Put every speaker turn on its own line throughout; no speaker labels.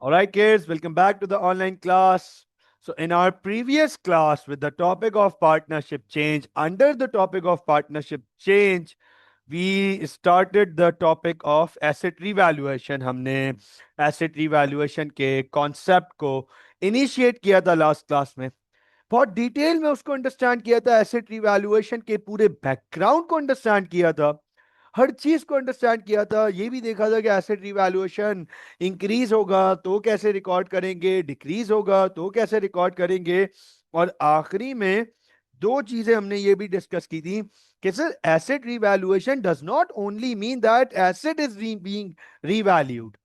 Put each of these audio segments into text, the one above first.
All right, kids, welcome back to the online class. So, in our previous class, with the topic of partnership change, under the topic of partnership change, we started the topic of asset revaluation. हमने asset revaluation के concept को initiate किया था last class में. बहुत detail में उसको understand किया था, एसेट रिवैल्यूएशन के पूरे बैकग्राउंड को अंडरस्टैंड किया था, हर चीज को अंडरस्टैंड किया था. ये भी देखा था कि एसेट रिवैल्यूएशन इंक्रीज होगा तो कैसे रिकॉर्ड करेंगे, डिक्रीज होगा तो कैसे रिकॉर्ड करेंगे. और आखिरी में दो चीजें हमने ये भी डिस्कस की थी कि sir asset revaluation does not only mean that asset is being revalued.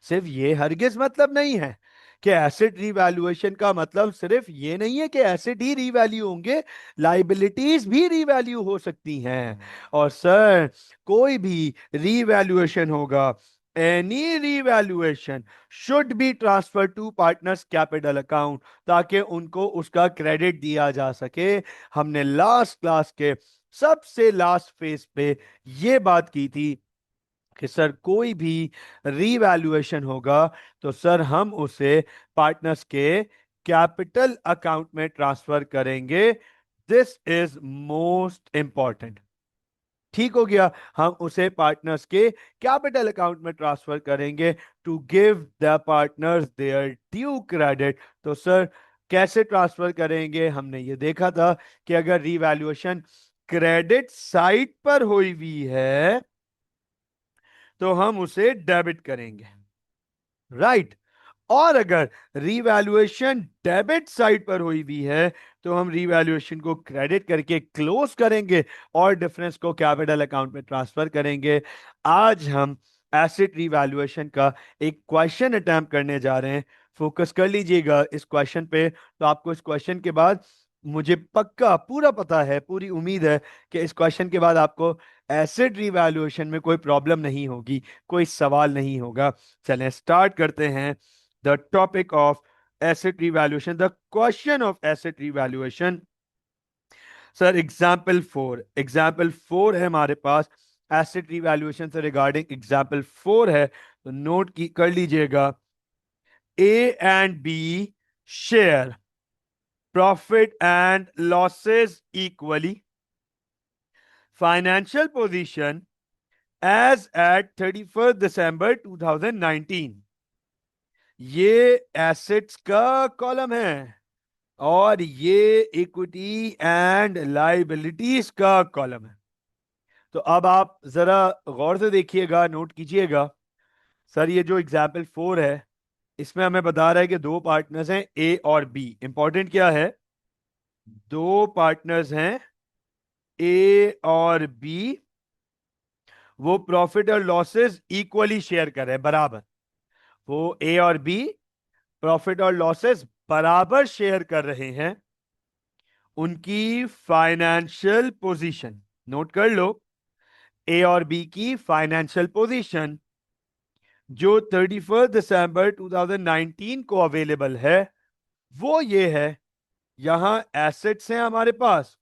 सिर्फ ये हरगिज मतलब नहीं है कि एसेट रीवैल्यूएशन का मतलब सिर्फ ये नहीं है कि एसेट ही रीवैल्यू होंगे, लाइबिलिटीज भी रीवैल्यू हो सकती हैं. और सर कोई भी रीवैल्यूएशन होगा, any revaluation should be transfer to partners capital account, ताकि उनको उसका क्रेडिट दिया जा सके. हमने लास्ट क्लास के सबसे लास्ट फेज पे ये बात की थी कि सर कोई भी रीवैल्यूएशन होगा तो सर हम उसे पार्टनर्स के कैपिटल अकाउंट में ट्रांसफर करेंगे. This is most important. ठीक हो गया, हम उसे पार्टनर्स के कैपिटल अकाउंट में ट्रांसफर करेंगे to give the partners their due credit. तो सर कैसे ट्रांसफर करेंगे, हमने ये देखा था कि अगर रीवैल्यूएशन क्रेडिट साइड पर हुई हुई है तो हम उसे डेबिट करेंगे, राइट. और अगर रीवैल्यूएशन डेबिट साइड पर हुई हुई है तो हम रीवैल्यूएशन को क्रेडिट करके क्लोज करेंगे और डिफरेंस को कैपिटल अकाउंट में ट्रांसफर करेंगे. आज हम एसेट रीवैल्यूएशन का एक क्वेश्चन अटेम्प्ट करने जा रहे हैं. फोकस कर लीजिएगा इस क्वेश्चन पे. तो आपको इस क्वेश्चन के बाद, मुझे पक्का पूरा पता है, पूरी उम्मीद है कि इस क्वेश्चन के बाद आपको एसेट रीवैल्यूएशन में कोई प्रॉब्लम नहीं होगी, कोई सवाल नहीं होगा. चलें स्टार्ट करते हैं. The topic of asset revaluation, the question of asset revaluation. Sir example 4 है हमारे पास. एसेट रिवैल्यूएशन से रिगार्डिंग एग्जाम्पल 4 है, तो नोट की कर लीजिएगा. A and B share profit and losses equally. Financial position as at 31 December 2019. ये एसेट्स का कॉलम है और ये इक्विटी एंड लाइबिलिटीज का कॉलम है. तो अब आप जरा गौर से देखिएगा, नोट कीजिएगा. सर ये जो एग्जाम्पल 4 है इसमें हमें बता रहा है कि दो पार्टनर्स हैं ए और बी. इंपॉर्टेंट क्या है, दो पार्टनर्स हैं ए और बी, वो प्रॉफिट और लॉसेस इक्वली शेयर कर रहे हैं, बराबर. वो ए और बी प्रॉफिट और लॉसेस बराबर शेयर कर रहे हैं. उनकी फाइनेंशियल पोजीशन नोट कर लो. ए और बी की फाइनेंशियल पोजीशन जो 31 दिसंबर 2019 को अवेलेबल है वो ये है. यहां एसेट्स हैं हमारे पास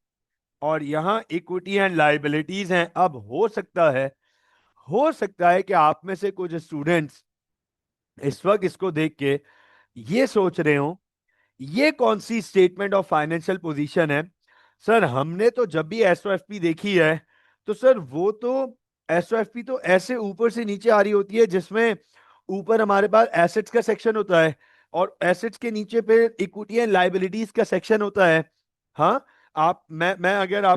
और यहां इक्विटी एंड लाइबिलिटीज हैं. अब हो सकता है कि आप में से कुछ स्टूडेंट्स इस वक्त इसको देख के ये सोच रहे हो ये कौन सी स्टेटमेंट ऑफ फाइनेंशियल पोजीशन है. सर हमने तो जब भी एसओएफपी देखी है तो सर वो तो एसओएफपी तो ऐसे ऊपर से नीचे आ रही होती है जिसमें ऊपर हमारे पास एसेट्स का सेक्शन होता है और एसेट्स के नीचे पे इक्विटी एंड लाइबिलिटीज का सेक्शन होता है. हाँ, आप मैं अगर मैं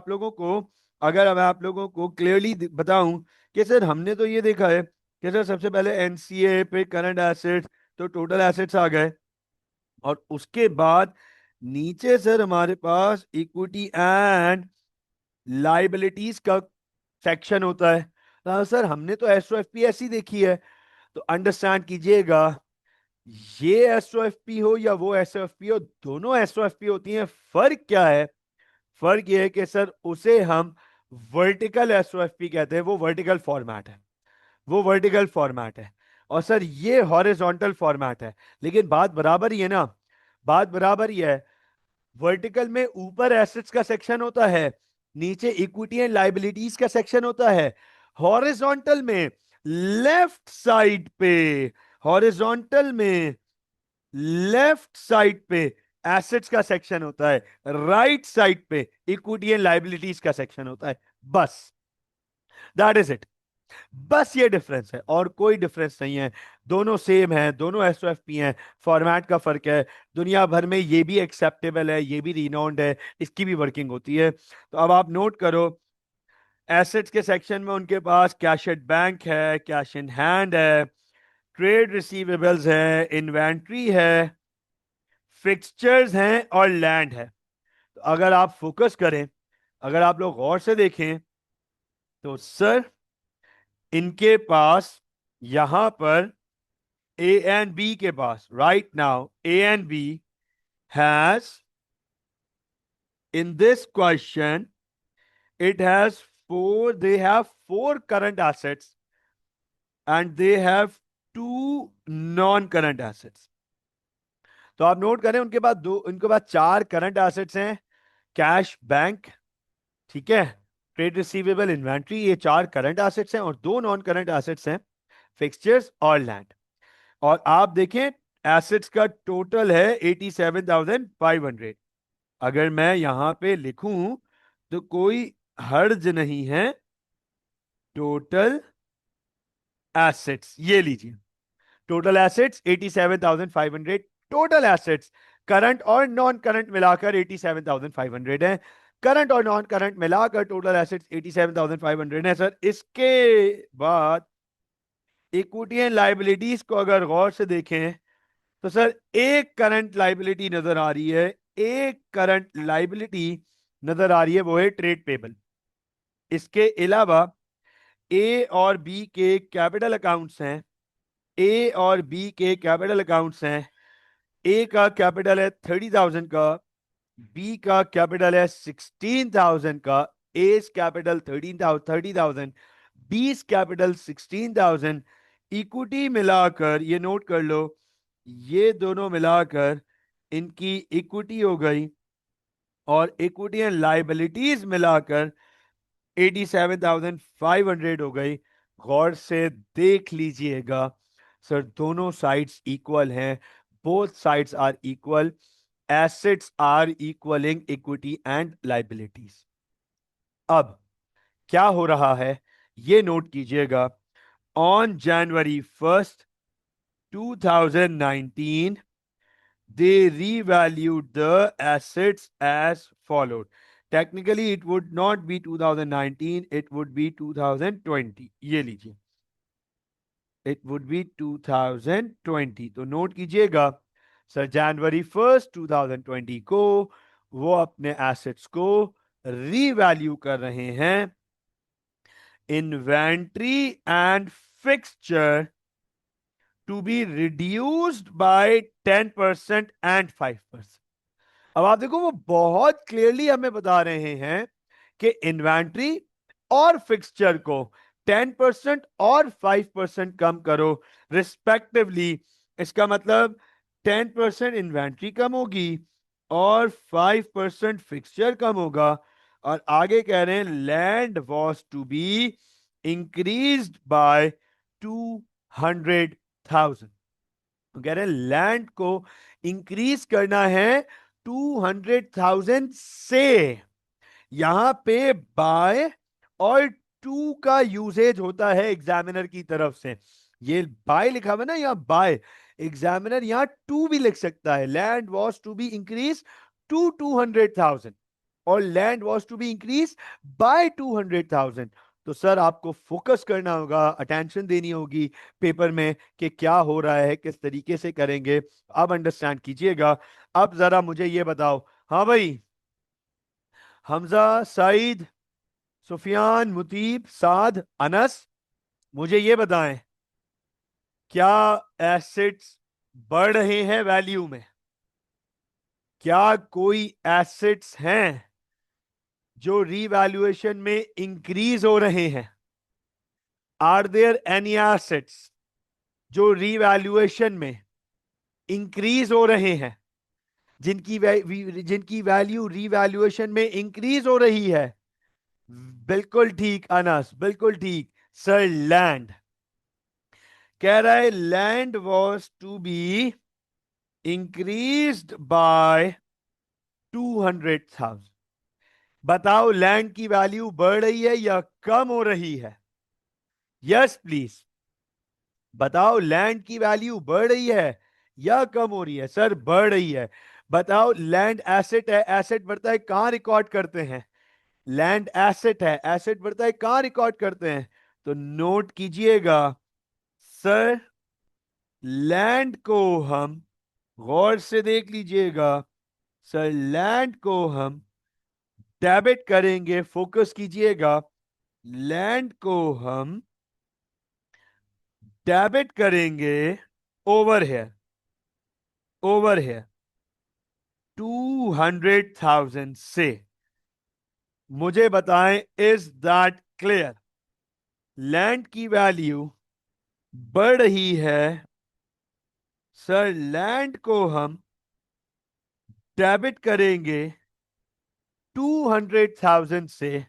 आप लोगों को क्लियरली बताऊं कि सर हमने तो ये देखा है कि सर सबसे पहले एनसीए पे करंट एसेट्स, तो टोटल एसेट्स आ गए और उसके बाद नीचे सर हमारे पास इक्विटी एंड लाइबिलिटीज का सेक्शन होता है. सर हमने तो एसओएफपी ऐसी देखी है. तो अंडरस्टैंड कीजिएगा, ये एसओएफपी हो या वो एसओएफपी हो, दोनों एसओएफपी होती हैं. फर्क क्या है, फर्क ये है कि सर उसे हम वर्टिकल एसओएफपी कहते हैं. वो वर्टिकल फॉर्मेट है और सर ये हॉरिजॉन्टल फॉर्मेट है. लेकिन बात बराबर ही है ना, बात बराबर ही है. वर्टिकल में ऊपर एसेट्स का सेक्शन होता है, नीचे इक्विटी एंड लाइबिलिटीज का सेक्शन होता है. हॉरिजॉन्टल में लेफ्ट साइड पे हॉरिजॉन्टल में लेफ्ट साइड पे एसेट्स का सेक्शन होता है, राइट साइड पे इक्विटी एंड लाइबिलिटीज का सेक्शन होता है। बस दैट इज इट। बस ये डिफरेंस है और कोई डिफरेंस नहीं है। दोनों सेम है, दोनों एसओएफपी हैं, फॉर्मेट का फर्क है। दुनिया भर में ये भी एक्सेप्टेबल है, ये भी रिनाउंड है, इसकी भी वर्किंग होती है। तो अब आप नोट करो, एसेट्स के सेक्शन में उनके पास कैश एट बैंक है, कैश इन हैंड है, ट्रेड रिसीवेबल्स है, इन्वेंट्री है, फिक्सचर्स हैं और लैंड है। तो अगर आप फोकस करें, अगर आप लोग गौर से देखें तो सर इनके पास यहां पर ए एंड बी के पास right now A and B has in this question it has four, they have four current assets and they have two non-current assets. तो आप नोट करें उनके पास उनके पास चार करंट एसेट्स हैं, कैश बैंक, ठीक है, ट्रेड रिसीवेबल, इन्वेंट्री, ये चार करंट एसेट्स हैं और दो नॉन करंट एसेट्स हैं, फिक्सचर्स और लैंड। और आप देखें एसेट्स का टोटल है 87,500। अगर मैं यहां पे लिखूं तो कोई हर्ज नहीं है, टोटल एसेट्स ये लीजिए, total assets 87,500, total assets current और नॉन करंट मिलाकर 87,500 है, करंट और नॉन करंट मिलाकर टोटल एसेट्स 87,500 है सर। इसके बाद इक्विटी एंड लाइबिलिटीज को अगर गौर से देखें तो सर एक करंट लाइबिलिटी नजर आ रही है, एक करंट लाइबिलिटी नजर आ रही है, वो है ट्रेड पेबल। इसके अलावा ए और बी के कैपिटल अकाउंट्स हैं, ए और बी के कैपिटल अकाउंट्स हैं। ए का कैपिटल है 30,000 का, बी का कैपिटल है 16,000 का, एस कैपिटल 30,000, बीस कैपिटल 16,000। इक्विटी मिलाकर ये नोट कर लो, ये दोनों मिलाकर इनकी इक्विटी हो गई और इक्विटी एंड लाइबिलिटीज मिलाकर 87,500 हो गई। गौर से देख लीजिएगा सर, दोनों साइड्स इक्वल हैं, both sides are equal, assets are equaling equity and liabilities. अब क्या हो रहा है ये नोट कीजिएगा, on January 1st 2019 they revalued the assets as followed. Technically it would not be 2019, it would be 2020। ये लीजिए, it would be 2020। तो नोट कीजिएगा सर, January 1st 2020 को वो अपने एसेट्स को रीवैल्यू कर रहे हैं, inventory and fixture to be reduced by 10% and 5%। अब आप देखो वो बहुत क्लियरली हमें बता रहे हैं कि इन्वेंट्री और फिक्सचर को 10% और 5% कम करो रिस्पेक्टिवली। इसका मतलब 10% इन्वेंट्री कम होगी और 5% फिक्सचर कम होगा। और आगे कह रहे हैं land was to be increased by 200,000। कह रहे हैं लैंड को इंक्रीज करना है 200,000 से। यहां पे बाय और टू का यूजेज होता है एग्जामिनर की तरफ से। ये बाय लिखा हुआ ना यहाँ बाय, एग्जामिनर यहाँ टू भी लिख सकता है, land was to be increase to 200,000 और land was to be increase by 200,000। तो सर आपको फोकस करना होगा, अटेंशन देनी होगी पेपर में कि क्या हो रहा है, किस तरीके से करेंगे। अब अंडरस्टैंड कीजिएगा। अब जरा मुझे ये बताओ, हाँ भाई, हमजा, सईद, सुफियान, मुतीब, साद, अनस, मुझे ये बताएं क्या एसेट्स बढ़ रहे हैं वैल्यू में? क्या कोई एसेट्स हैं जो रीवैल्यूएशन में इंक्रीज हो रहे हैं? आर देयर एनी एसेट्स जो रीवैल्यूएशन में इंक्रीज हो रहे हैं, जिनकी वैल्यू रीवैल्यूएशन में इंक्रीज हो रही है? बिल्कुल ठीक अनस, बिल्कुल ठीक सर, लैंड। कह रहा है land was to be increased by 200,000। बताओ लैंड की वैल्यू बढ़ रही है या कम हो रही है? यस प्लीज बताओ, लैंड की वैल्यू बढ़ रही है या कम हो रही है? सर बढ़ रही है। बताओ, लैंड एसेट है, एसेट बढ़ता है कहां रिकॉर्ड करते हैं? लैंड एसेट है, एसेट बढ़ता है कहां रिकॉर्ड करते हैं? तो नोट कीजिएगा सर, लैंड को हम, गौर से देख लीजिएगा सर, लैंड को हम डेबिट करेंगे, फोकस कीजिएगा, लैंड को हम डेबिट करेंगे ओवर है, ओवर है 200,000 से। मुझे बताएं, इज दैट क्लियर? लैंड की वैल्यू बढ़ रही है सर, लैंड को हम डेबिट करेंगे 200,000 से।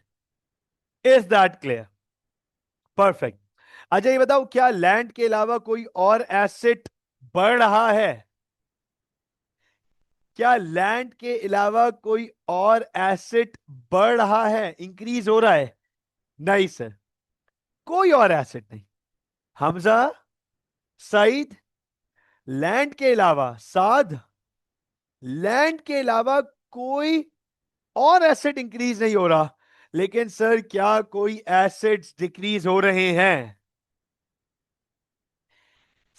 Is that clear? परफेक्ट। अच्छा ये बताओ, क्या लैंड के अलावा कोई और एसेट बढ़ रहा है? क्या लैंड के अलावा कोई और एसेट बढ़ रहा है, इंक्रीज हो रहा है? नहीं सर, कोई और एसेट नहीं। हमजा, सईद, लैंड के अलावा, साद, लैंड के अलावा कोई और एसेट इंक्रीज नहीं हो रहा। लेकिन सर क्या कोई एसेट्स डिक्रीज हो रहे हैं?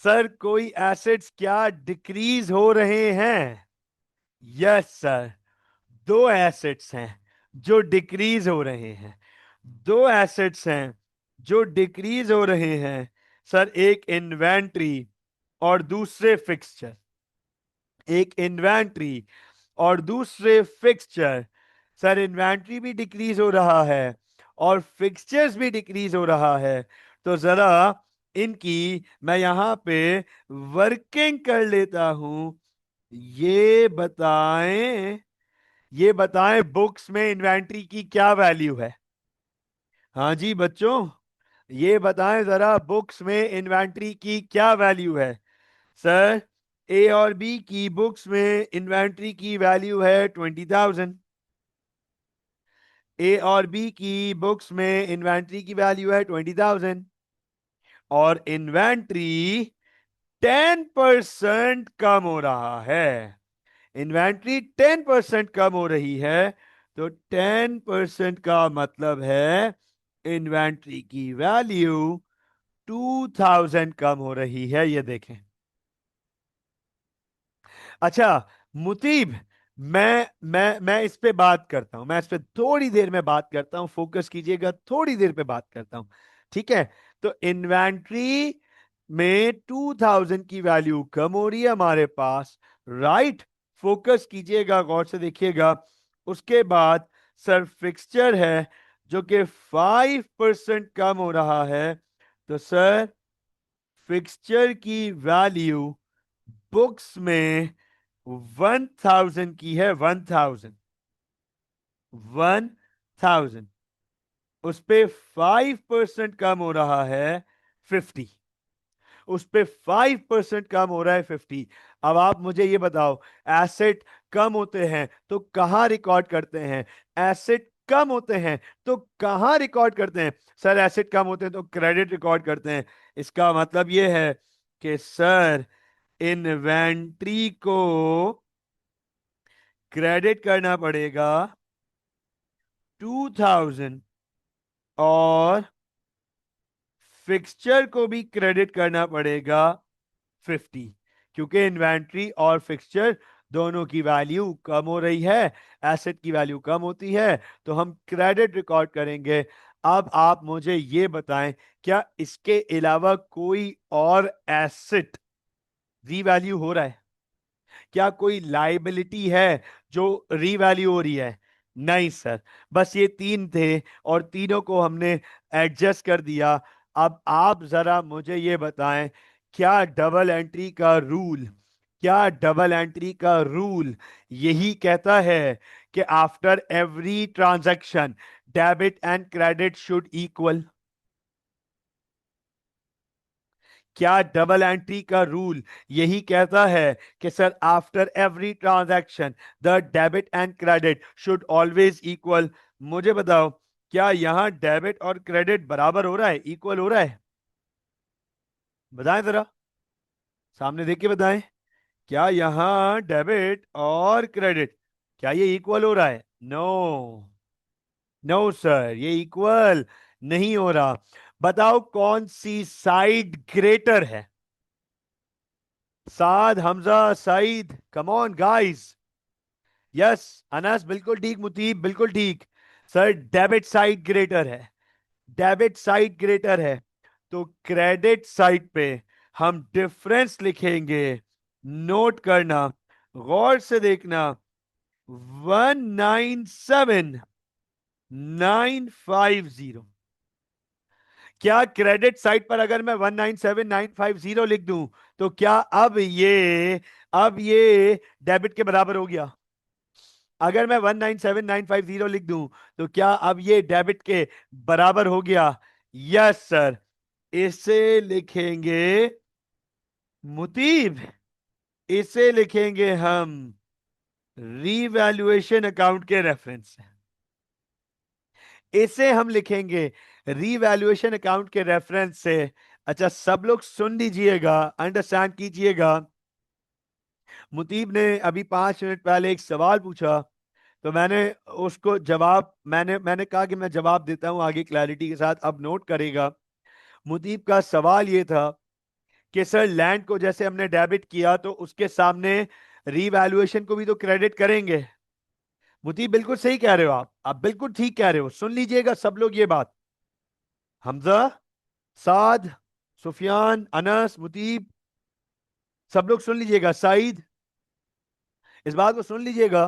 सर कोई एसेट्स क्या डिक्रीज हो रहे हैं? यस सर, दो एसेट्स हैं जो डिक्रीज हो रहे हैं। दो एसेट्स हैं जो डिक्रीज हो रहे हैं सर, एक इन्वेंट्री और दूसरे फिक्सचर। एक इन्वेंट्री और दूसरे फिक्सचर। सर इन्वेंट्री भी डिक्रीज हो रहा है और फिक्सचर्स भी डिक्रीज हो रहा है। तो जरा इनकी मैं यहां पे वर्किंग कर लेता हूं। ये बताएं, ये बताएं बुक्स में इन्वेंट्री की क्या वैल्यू है? हाँ जी बच्चों, ये बताएं जरा बुक्स में इन्वेंट्री की क्या वैल्यू है? सर ए और बी की बुक्स में इन्वेंट्री की वैल्यू है 20,000। ए और बी की बुक्स में इन्वेंट्री की वैल्यू है 20,000 और इन्वेंट्री 10% कम हो रहा है। इन्वेंट्री 10% कम हो रही है। तो 10% का मतलब है इन्वेंट्री की वैल्यू 2,000 कम हो रही है, ये देखें। अच्छा मुतीब, मैं इस पे बात करता हूं, मैं इस पे थोड़ी देर में बात करता हूं, फोकस कीजिएगा, थोड़ी देर पे बात करता हूं। ठीक है, तो इन्वेंट्री में 2,000 की वैल्यू कम हो रही है हमारे पास, राइट? फोकस कीजिएगा, गौर से देखिएगा। उसके बाद सर फिक्सचर है जो कि 5% कम हो रहा है। तो सर फिक्सचर की वैल्यू बुक्स में 1,000 की है, 1,000 उस पे 5% कम हो रहा है 50। उस पे 5% कम हो रहा है 50। अब आप मुझे ये बताओ, एसेट कम होते हैं तो कहां रिकॉर्ड करते हैं? एसेट कम होते हैं तो कहां रिकॉर्ड करते हैं? सर एसेट कम होते हैं तो क्रेडिट रिकॉर्ड करते हैं। इसका मतलब ये है कि सर इन्वेंट्री को क्रेडिट करना पड़ेगा 2,000 और फिक्सचर को भी क्रेडिट करना पड़ेगा 50, क्योंकि इन्वेंट्री और फिक्सचर दोनों की वैल्यू कम हो रही है, एसेट की वैल्यू कम होती है, तो हम क्रेडिट रिकॉर्ड करेंगे। अब आप मुझे ये बताएं, क्या इसके अलावा कोई और एसेट रीवैल्यू हो रहा है? क्या कोई लाइबिलिटी है जो रीवैल्यू हो रही है? नहीं सर, बस ये तीन थे और तीनों को हमने एडजस्ट कर दिया। अब आप जरा मुझे ये बताएं, क्या डबल एंट्री का रूल, क्या डबल एंट्री का रूल यही कहता है कि after every transaction debit and credit should equal? क्या डबल एंट्री का रूल यही कहता है कि sir after every transaction the debit and credit should always equal? मुझे बताओ, क्या यहां डेबिट और क्रेडिट बराबर हो रहा है, इक्वल हो रहा है? बताएं जरा, सामने देख के बताएं। क्या यहां डेबिट और क्रेडिट, क्या ये इक्वल हो रहा है? नो, नो सर, ये इक्वल नहीं हो रहा। बताओ कौन सी साइड ग्रेटर है? Saad, Hamza, Saeed, come on guys. Yes, Anas बिल्कुल ठीक, मुतीब बिल्कुल ठीक। सर डेबिट साइड ग्रेटर है, डेबिट साइड ग्रेटर है। तो क्रेडिट साइड पे हम डिफरेंस लिखेंगे। नोट करना, गौर से देखना, 197950। क्या क्रेडिट साइड पर अगर मैं 197950 लिख दूं तो क्या अब ये डेबिट के बराबर हो गया? अगर मैं 197950 लिख दूं तो क्या अब ये डेबिट के बराबर हो गया? Yes sir. इसे लिखेंगे मुतीब, इसे लिखेंगे हम रीवैल्यूएशन अकाउंट के रेफरेंस से। इसे हम लिखेंगे रीवैल्यूएशन अकाउंट के रेफरेंस से। अच्छा, सब लोग सुन लीजिएगा, अंडरस्टैंड कीजिएगा। मुतीब ने अभी 5 मिनट पहले एक सवाल पूछा, तो मैंने उसको जवाब मैंने मैंने कहा कि मैं जवाब देता हूं आगे क्लैरिटी के साथ, अब नोट करेगा। मुतीब का सवाल ये था कि सर लैंड को जैसे हमने डेबिट किया तो उसके सामने रीवैल्यूएशन को भी तो क्रेडिट करेंगे। मुतीब बिल्कुल सही कह रहे हो, आप बिल्कुल ठीक कह रहे हो, सुन लीजिएगा सब लोग ये बात। हमजा, साद, सुफियान, अनस, मुतीब, सब लोग सुन लीजिएगा। सईद, इस बात को सुन लीजिएगा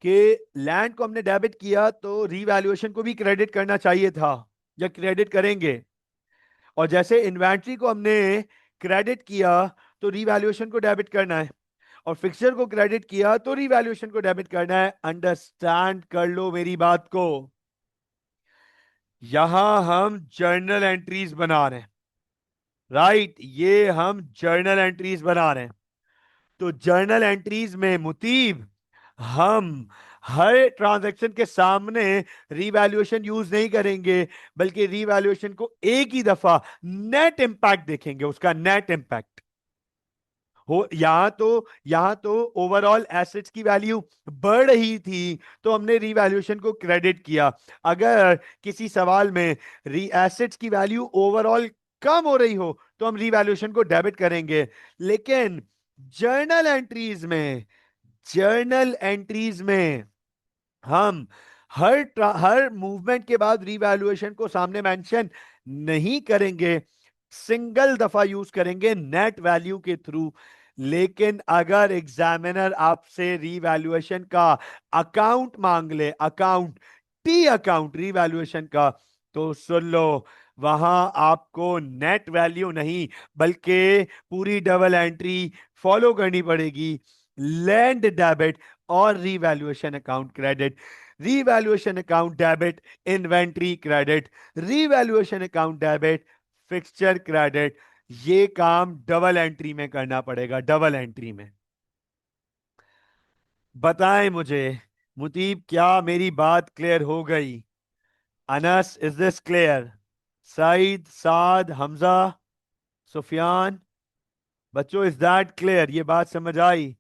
कि लैंड को हमने डेबिट किया तो रीवैल्यूएशन को भी क्रेडिट करना चाहिए था, या क्रेडिट करेंगे। और जैसे इन्वेंट्री को हमने क्रेडिट किया तो रीवैल्यूएशन को डेबिट करना है, और फिक्सचर को क्रेडिट किया तो रीवैल्यूएशन को डेबिट करना है। अंडरस्टैंड कर लो मेरी बात को। यहां हम जर्नल एंट्रीज बना रहे हैं, राइट, ये हम जर्नल एंट्रीज बना रहे हैं। तो जर्नल एंट्रीज में मुतीब हम हर ट्रांजैक्शन के सामने रीवैल्यूएशन यूज नहीं करेंगे, बल्कि रीवैल्यूएशन को एक ही दफा नेट इंपैक्ट देखेंगे, उसका नेट इंपैक्ट हो। यहां तो ओवरऑल एसेट्स की वैल्यू बढ़ रही थी तो हमने रीवैल्यूएशन को क्रेडिट किया। अगर किसी सवाल में री एसेट्स की वैल्यू ओवरऑल कम हो रही हो तो हम रीवैल्यूएशन को डेबिट करेंगे। लेकिन जर्नल एंट्रीज में जर्नल एंट्रीज में हम हर मूवमेंट के बाद रीवैल्यूएशन को सामने मेंशन नहीं करेंगे, सिंगल दफा यूज करेंगे नेट वैल्यू के थ्रू। लेकिन अगर एग्जामिनर आपसे रीवैल्यूएशन का अकाउंट मांग ले, अकाउंट, टी अकाउंट रीवैल्यूएशन का, तो सुन लो, वहां आपको नेट वैल्यू नहीं बल्कि पूरी डबल एंट्री फॉलो करनी पड़ेगी। लैंड डेबिट और revaluation account credit, revaluation account debit inventory credit, revaluation account debit fixture credit. ये काम डबल एंट्री में करना पड़ेगा, डबल एंट्री में। बताएं मुझे मुतीब, क्या मेरी बात क्लियर हो गई? Anas, is this clear? Saeed, Saad, Hamza, Sufiyan, बच्चों इज दैट क्लियर? ये बात समझ आई?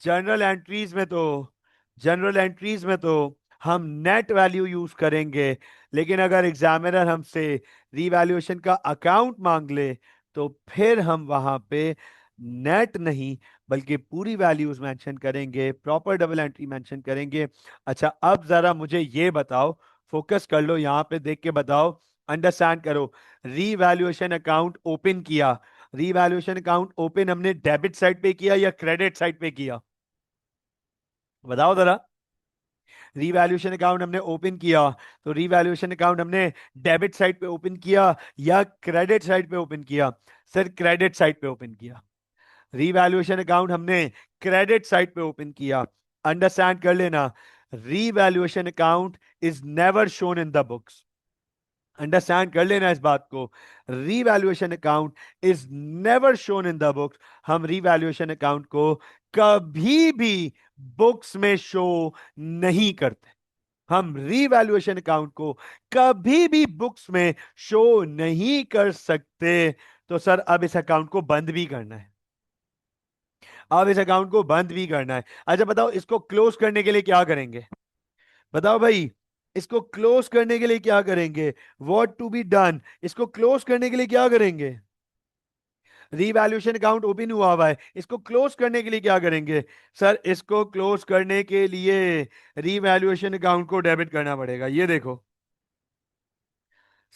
जनरल एंट्रीज में तो जनरल एंट्रीज में तो हम नेट वैल्यू यूज करेंगे, लेकिन अगर एग्जामिनर हमसे रीवैल्यूएशन का अकाउंट मांग ले तो फिर हम वहां पे नेट नहीं बल्कि पूरी वैल्यूज मेंशन करेंगे, प्रॉपर डबल एंट्री मेंशन करेंगे। अच्छा, अब जरा मुझे ये बताओ, फोकस कर लो यहां पे, देख के बताओ, अंडरस्टैंड करो। रीवैल्यूएशन अकाउंट ओपन किया, रीवैल्यूएशन अकाउंट ओपन हमने डेबिट साइड पे किया या क्रेडिट साइड पे किया? बताओ जरा। रीवैल्यूएशन अकाउंट हमने ओपन किया तो रीवैल्यूएशन अकाउंट हमने डेबिट साइड पे ओपन किया या क्रेडिट साइड पे ओपन किया? सर क्रेडिट साइड पे ओपन किया। रीवैल्यूएशन अकाउंट हमने क्रेडिट साइड पे ओपन किया। अंडरस्टैंड कर लेना, revaluation account is never shown in the books. Understand कर लेना इस बात को। Revaluation account is never shown in the books. हम रीवैल्यूएशन अकाउंट को कभी भी बुक्स में शो नहीं करते। हम रीवैल्यूएशन अकाउंट को कभी भी बुक्स में शो नहीं कर सकते। तो सर अब इस अकाउंट को बंद भी करना है। अब इस अकाउंट को बंद भी करना है। अच्छा बताओ, इसको क्लोज करने के लिए क्या करेंगे? बताओ भाई, इसको क्लोज करने के लिए क्या करेंगे? What to be done? इसको क्लोज करने के लिए क्या करेंगे? रीवैल्यूएशन अकाउंट ओपन हुआ है, इसको क्लोज करने के लिए क्या करेंगे? सर इसको क्लोज करने के लिए रीवैल्यूएशन अकाउंट को डेबिट करना पड़ेगा। ये देखो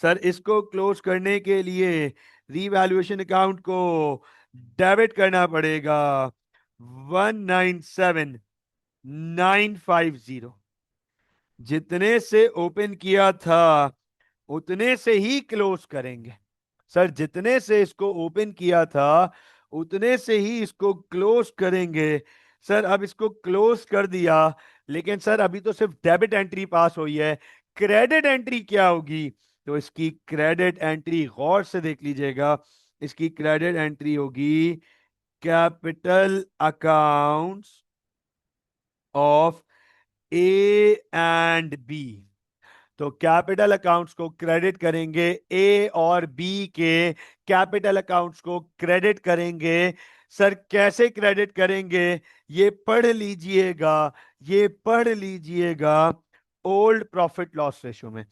सर, इसको क्लोज करने के लिए रीवैल्यूएशन अकाउंट को डेबिट करना पड़ेगा 197950। जितने से ओपन किया था उतने से ही क्लोज करेंगे। सर जितने से इसको ओपन किया था उतने से ही इसको क्लोज करेंगे। सर अब इसको क्लोज कर दिया, लेकिन सर अभी तो सिर्फ डेबिट एंट्री पास हुई है। क्रेडिट एंट्री क्या होगी? तो इसकी क्रेडिट एंट्री गौर से देख लीजिएगा। इसकी क्रेडिट एंट्री होगी capital accounts of A and B. तो कैपिटल अकाउंट्स को क्रेडिट करेंगे, ए और बी के कैपिटल अकाउंट्स को क्रेडिट करेंगे। सर कैसे क्रेडिट करेंगे? ये पढ़ लीजिएगा, ये पढ़ लीजिएगा। ओल्ड प्रॉफिट लॉस रेशो में,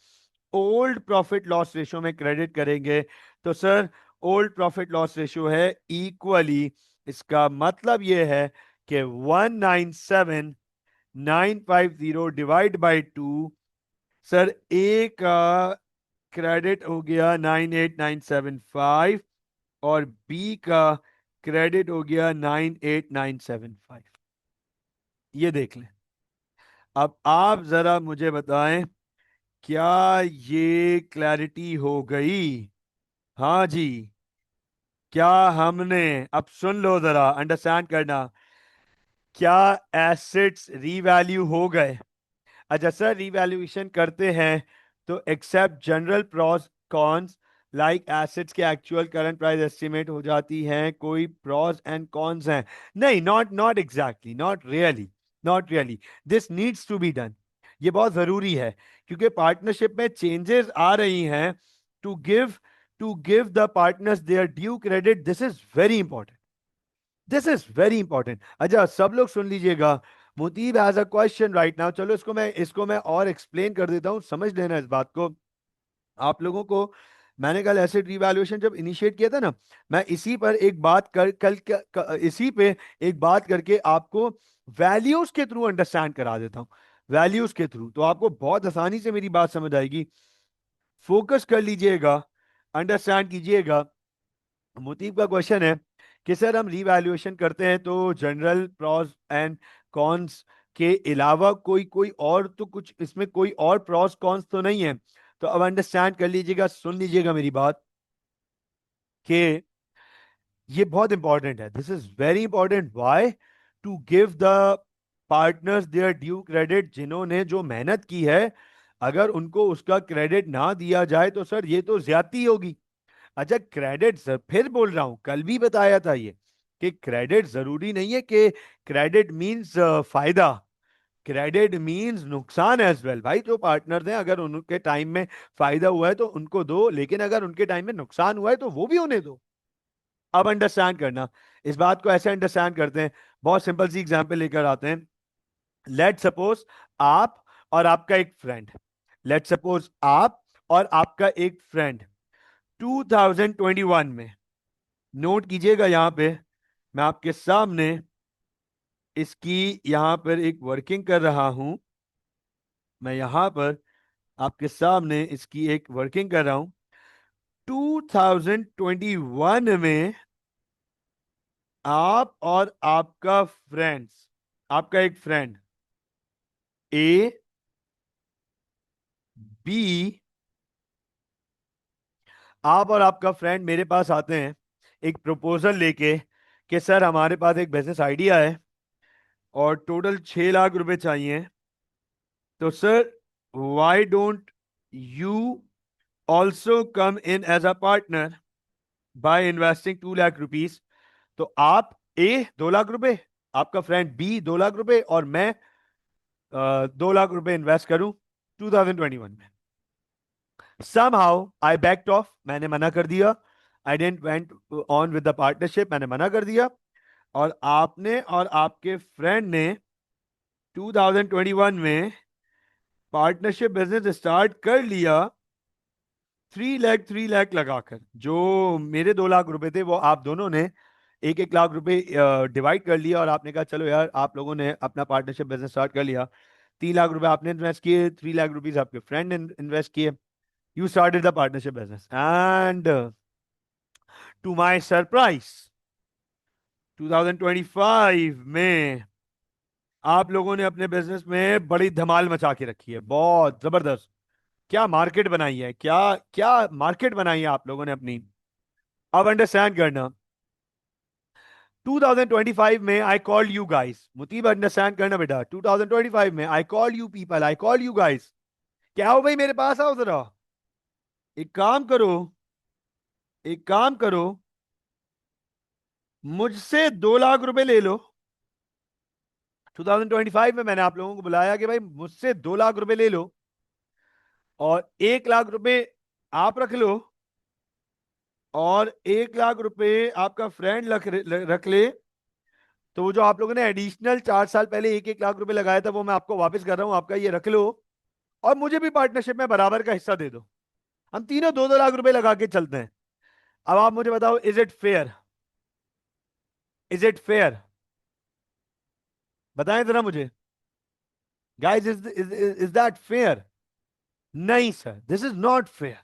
ओल्ड प्रॉफिट लॉस रेशो में क्रेडिट करेंगे। तो sir old profit loss ratio है इक्वली, इसका मतलब ये है कि 197950 डिवाइड बाई 2। सर ए का क्रेडिट हो गया 98975 और बी का क्रेडिट हो गया 98975। ये देख लें। अब आप जरा मुझे बताएं, क्या ये क्लैरिटी हो गई? हाँ जी। क्या हमने, अब सुन लो जरा, अंडरस्टैंड करना, क्या एसेट्स रीवैल्यू हो गए? अच्छा सर, रिवैल्यूएशन करते हैं तो except general pros cons like assets के एक्चुअल करंट प्राइस एस्टिमेट हो जाती हैं, कोई प्रॉस एंड कॉन्स हैं? नहीं, not not exactly, not really, not really. This needs to be done. ये बहुत जरूरी है क्योंकि पार्टनरशिप में चेंजेस आ रही हैं। To give the partners their due credit, this is very important, this is very important. अच्छा सब लोग सुन लीजिएगा। Mutib has a question right now. चलो इसको मैं और एक्सप्लेन कर देता हूं, समझ लेना इस बात को। आप लोगों को मैंने कल एसेट रिवैल्यूएशन जब इनिशिएट किया था ना, मैं इसी पर एक बात इसी पे एक बात करके आपको वैल्यूज के थ्रू अंडरस्टैंड करा देता हूं। वैल्यूज के थ्रू तो आपको बहुत आसानी से मेरी बात समझ आएगी। फोकस कर लीजिएगा, अंडरस्टैंड कीजिएगा। मोतीब का क्वेश्चन है कि सर हम रीवैल्यूएशन करते हैं तो जनरल प्रॉस एंड कॉन्स के अलावा कोई कोई और तो कुछ इसमें कोई और प्रॉस कॉन्स तो नहीं है। तो अब अंडरस्टैंड कर लीजिएगा, सुन लीजिएगा मेरी बात कि ये बहुत इंपॉर्टेंट है। This is very important. Why? To give the partners their due credit. जिन्होंने जो मेहनत की है, अगर उनको उसका क्रेडिट ना दिया जाए तो सर ये तो ज्यादती होगी। अच्छा क्रेडिट, फिर बोल रहा हूं, कल भी बताया था ये कि क्रेडिट जरूरी नहीं है कि क्रेडिट मींस फायदा। क्रेडिट मींस नुकसान एज वेल। भाई जो पार्टनर हैं, अगर उनके टाइम में फायदा हुआ है तो उनको दो, लेकिन अगर उनके टाइम में नुकसान हुआ है तो वो भी उन्हें दो। अब अंडरस्टैंड करना इस बात को, ऐसे अंडरस्टैंड करते हैं। बहुत सिंपल सी एग्जांपल लेकर आते हैं। लेट सपोज आप और आपका एक फ्रेंड, लेट सपोज आप और आपका एक फ्रेंड 2021 में, नोट कीजिएगा यहां पे, मैं आपके सामने इसकी यहां पर एक वर्किंग कर रहा हूं। मैं यहां पर आपके सामने इसकी एक वर्किंग कर रहा हूं। 2021 में आप और आपका फ्रेंड्स, आपका एक फ्रेंड ए, बी, आप और आपका फ्रेंड मेरे पास आते हैं एक प्रपोजल लेके कि सर हमारे पास एक बिजनेस आइडिया है और टोटल 6 लाख रुपए चाहिए। तो sir, why don't you also come in as a partner by investing 2 lakh rupees. तो आप ए 2 लाख रुपए, आपका फ्रेंड बी 2 लाख रुपए, और मैं 2 लाख रुपए इन्वेस्ट करूं 2021 में। somehow I backed off, मैंने मना कर दिया। I didn't went on with the partnership, मैंने मना कर दिया। और आपने और आपके फ्रेंड ने 2021 में पार्टनरशिप बिजनेस स्टार्ट कर लिया 3 लाख लगाकर। जो मेरे 2 लाख रुपए थे वो आप दोनों ने 1-1 लाख रुपए डिवाइड कर लिया, और आपने कहा चलो यार, आप लोगों ने अपना पार्टनरशिप बिजनेस स्टार्ट कर लिया। 3 लाख रुपए आपने इन्वेस्ट किए, 3 लाख रुपीज आपके फ्रेंड ने इन्वेस्ट किए। You started the partnership business, and to my surprise 2025 में आप लोगों ने अपने बिजनेस में बड़ी धमाल मचा के रखी है, बहुत जबरदस्त। क्या मार्केट बनाई है, क्या क्या मार्केट बनाई है आप लोगों ने अपनी। अब अंडरस्टैंड करना, 2025 में I call you guys, Mutib understand करना बेटा, 2025 में I call you people, I call you guys. क्या हो भाई, मेरे पास आओ जरा। एक काम करो, एक काम करो, मुझसे 2 लाख रुपए ले लो। 2025 में मैंने आप लोगों को बुलाया कि भाई मुझसे 2 लाख रुपए ले लो, और 1 लाख रुपए आप रख लो, और 1 लाख रुपए आपका फ्रेंड रख ले। तो वो जो आप लोगों ने एडिशनल 4 साल पहले 1-1 लाख रुपए लगाया था, वो मैं आपको वापस कर रहा हूं, आपका ये रख लो। और मुझे भी पार्टनरशिप में बराबर का हिस्सा दे दो। हम तीनों 2-2 लाख रुपए लगा के चलते हैं। अब आप मुझे बताओ, is it fair? Is it fair? बताएं जरा मुझे, गाइस, इज दैट फेयर? नहीं sir, this is not fair.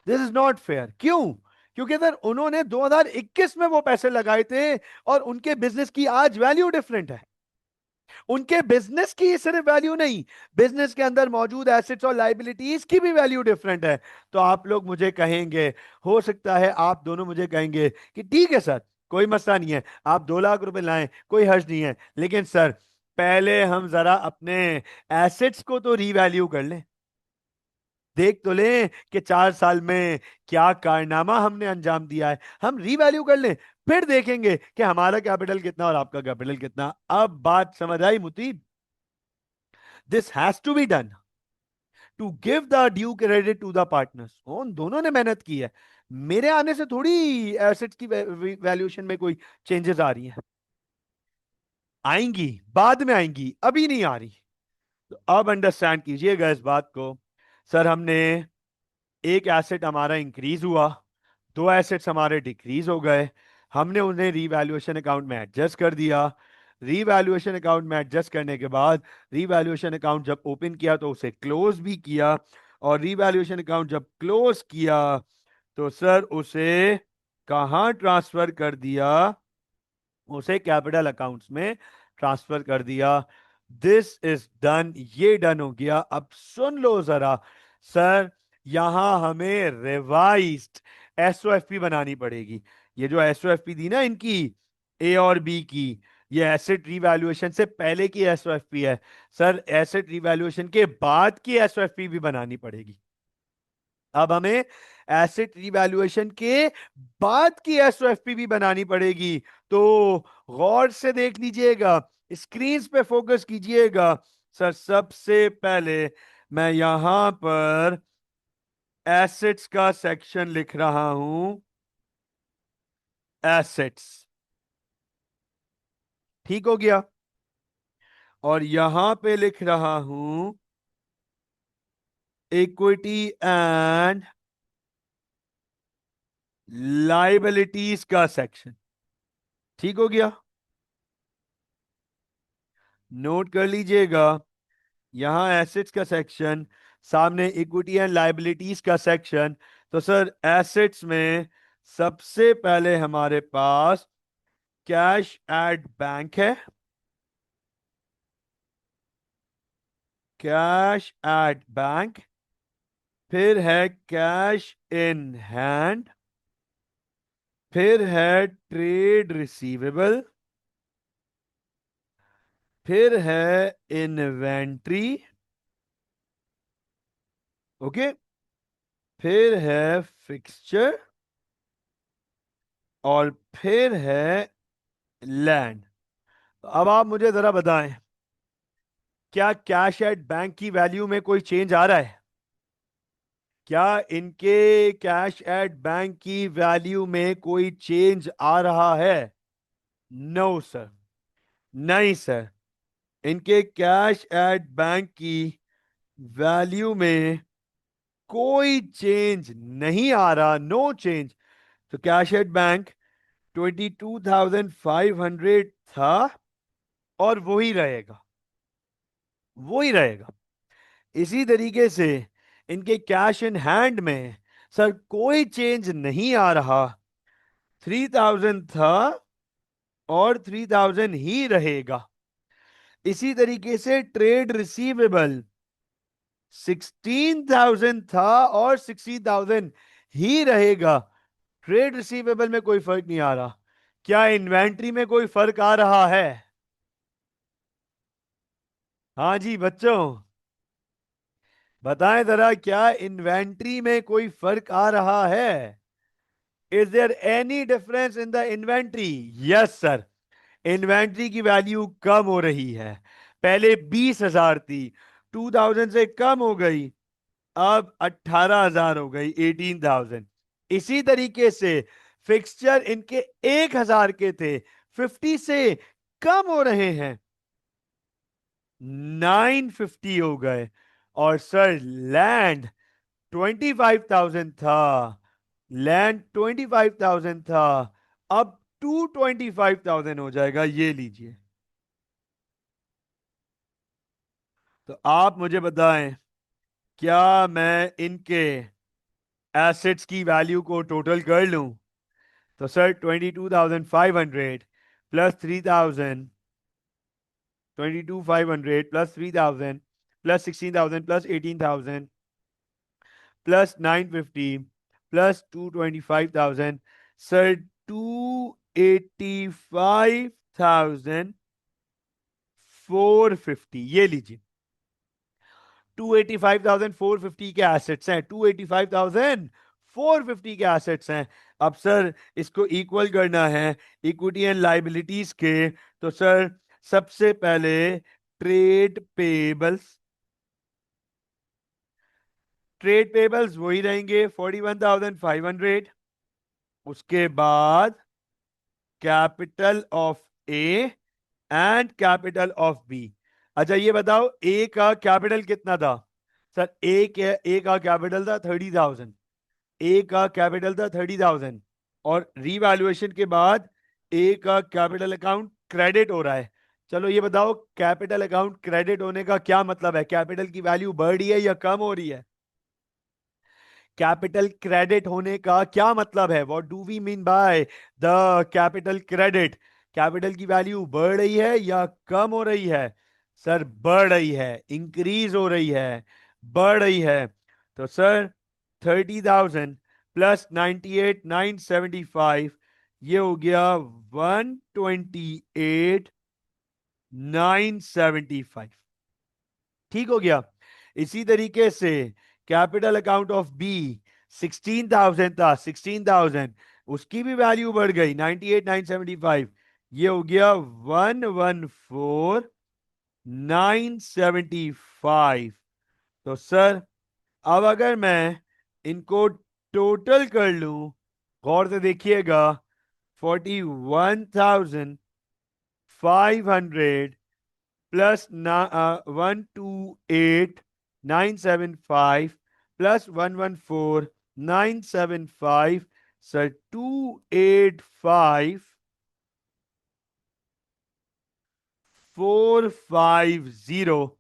This is not fair. क्यों? क्योंकि सर उन्होंने 2021 में वो पैसे लगाए थे, और उनके बिजनेस की आज वैल्यू डिफरेंट है। उनके बिजनेस की सिर्फ वैल्यू नहीं, बिजनेस के अंदर मौजूद एसेट्स और लाइबिलिटीज की भी वैल्यू डिफरेंट है। तो आप लोग मुझे कहेंगे, हो सकता है आप दोनों मुझे कहेंगे कि ठीक है सर, कोई मसला नहीं है, आप 2 लाख रुपए लाएं, कोई हर्ज नहीं है, लेकिन सर पहले हम जरा अपने एसेट्स को तो रीवैल्यू कर लें, देख तो लें कि 4 साल में क्या कारनामा हमने अंजाम दिया है। हम रीवैल्यू कर लें, फिर देखेंगे कि हमारा कैपिटल कितना और आपका कैपिटल कितना। अब बात समझ आई Mutib? This has to be done to give the due credit to the partners. उन दोनों ने मेहनत की है, मेरे आने से थोड़ी एसेट्स की वैल्यूएशन में कोई चेंजेस आ रही हैं। आएंगी, बाद में आएंगी, अभी नहीं आ रही। तो अब अंडरस्टैंड कीजिएगा इस बात को। सर हमने, एक एसेट हमारा इंक्रीज हुआ, 2 एसेट्स हमारे डिक्रीज हो गए, हमने उन्हें रीवैल्यूएशन अकाउंट में एडजस्ट कर दिया। रीवैल्यूएशन अकाउंट में एडजस्ट करने के बाद रीवैल्यूएशन अकाउंट जब ओपन किया तो उसे क्लोज भी किया, और रीवैल्यूएशन अकाउंट जब क्लोज किया तो सर उसे कहाँ ट्रांसफर कर दिया? उसे कैपिटल अकाउंट्स में ट्रांसफर कर दिया। दिस इज डन, ये डन हो गया। अब सुन लो जरा सर, यहां हमें रिवाइज्ड एसओएफपी बनानी पड़ेगी। ये जो एसओएफपी दी ना इनकी, ए और बी की, ये एसेट रिवैल्यूएशन से पहले की एसओएफपी है। सर एसेट रिवैल्यूएशन के बाद की एसओएफपी भी बनानी पड़ेगी। अब हमें एसेट रिवैल्यूएशन के बाद की एसओएफपी भी बनानी पड़ेगी। तो गौर से देख लीजिएगा, स्क्रीन पे फोकस कीजिएगा। सर सबसे पहले मैं यहां पर एसेट्स का सेक्शन लिख रहा हूं, एसेट्स, ठीक हो गया। और यहां पे लिख रहा हूं इक्विटी एंड लाइबिलिटीज का सेक्शन, ठीक हो गया। नोट कर लीजिएगा, यहां एसेट्स का सेक्शन, सामने इक्विटी एंड लाइबिलिटीज का सेक्शन। तो सर एसेट्स में सबसे पहले हमारे पास कैश एट बैंक है, कैश एट बैंक। फिर है कैश इन हैंड, फिर है ट्रेड रिसीवेबल, फिर है इन्वेंट्री। ओके, फिर है फिक्सचर, और फिर है लैंड। अब आप मुझे जरा बताएं, क्या कैश एट बैंक की वैल्यू में कोई चेंज आ रहा है? क्या इनके कैश एट बैंक की वैल्यू में कोई चेंज आ रहा है? नो सर, नहीं सर। इनके कैश एट बैंक की वैल्यू में कोई चेंज नहीं आ रहा, नो चेंज। तो कैश एट बैंक 22,500 था, और वही रहेगा, वही रहेगा। इसी तरीके से इनके कैश इन हैंड में सर कोई चेंज नहीं आ रहा, 3,000 था और 3,000 ही रहेगा। इसी तरीके से ट्रेड रिसीवेबल 16,000 था और 16,000 ही रहेगा। ट्रेड रिसीवेबल में कोई फर्क नहीं आ रहा। क्या इन्वेंट्री में कोई फर्क आ रहा है? हाँ जी बच्चों, बताएं जरा, क्या इन्वेंट्री में कोई फर्क आ रहा है? Is there any difference in the inventory? Yes sir, inventory की वैल्यू कम हो रही है। पहले 20,000 थी, 2,000 से कम हो गई, अब 18,000 हो गई, 18,000। इसी तरीके से फिक्सचर इनके 1,000 के थे, 50 से कम हो रहे हैं, 950 हो गए। और सर लैंड 25,000 था, लैंड 25,000 था, अब 225,000 हो जाएगा, ये लीजिए। तो आप मुझे बताएं, क्या मैं इनके एसेट्स की वैल्यू को टोटल कर लूं? तो sir 22,500 plus 3,000, 22,500 plus 3,000 plus 16,000 plus 18,000 plus 950 plus 225,000, sir 285,450, ये लीजिए। 285,450 के एसेट्स हैं, 285,450 के एसेट्स हैं। अब सर इसको इक्वल करना है इक्विटी एंड लाइबिलिटीज के। तो सर सबसे पहले ट्रेड पेबल्स, ट्रेड पेबल्स वही रहेंगे 41,500। उसके बाद capital of A and capital of B. अच्छा ये बताओ, ए का कैपिटल कितना था? सर ए का कैपिटल था 30,000, ए का कैपिटल था 30,000, और रीवैल्यूएशन के बाद ए का कैपिटल अकाउंट क्रेडिट हो रहा है। चलो ये बताओ, कैपिटल अकाउंट क्रेडिट होने का क्या मतलब है? कैपिटल की वैल्यू बढ़ रही है या कम हो रही है? कैपिटल क्रेडिट होने का क्या मतलब है? What do we mean by the capital credit? Capital की वैल्यू बढ़ रही है या कम हो रही है? सर बढ़ रही है, इंक्रीज हो रही है, बढ़ रही है। तो सर 30,000 प्लस 98,975, ये हो गया 128,975। ठीक हो गया। इसी तरीके से कैपिटल अकाउंट ऑफ बी 16,000 था, 16,000, उसकी भी वैल्यू बढ़ गई 98,975, ये हो गया 114,975। तो सर अब अगर मैं इनको टोटल कर लूं, गौर से देखिएगा, 41,500 प्लस 128,975 प्लस 114,975, सर 285,450।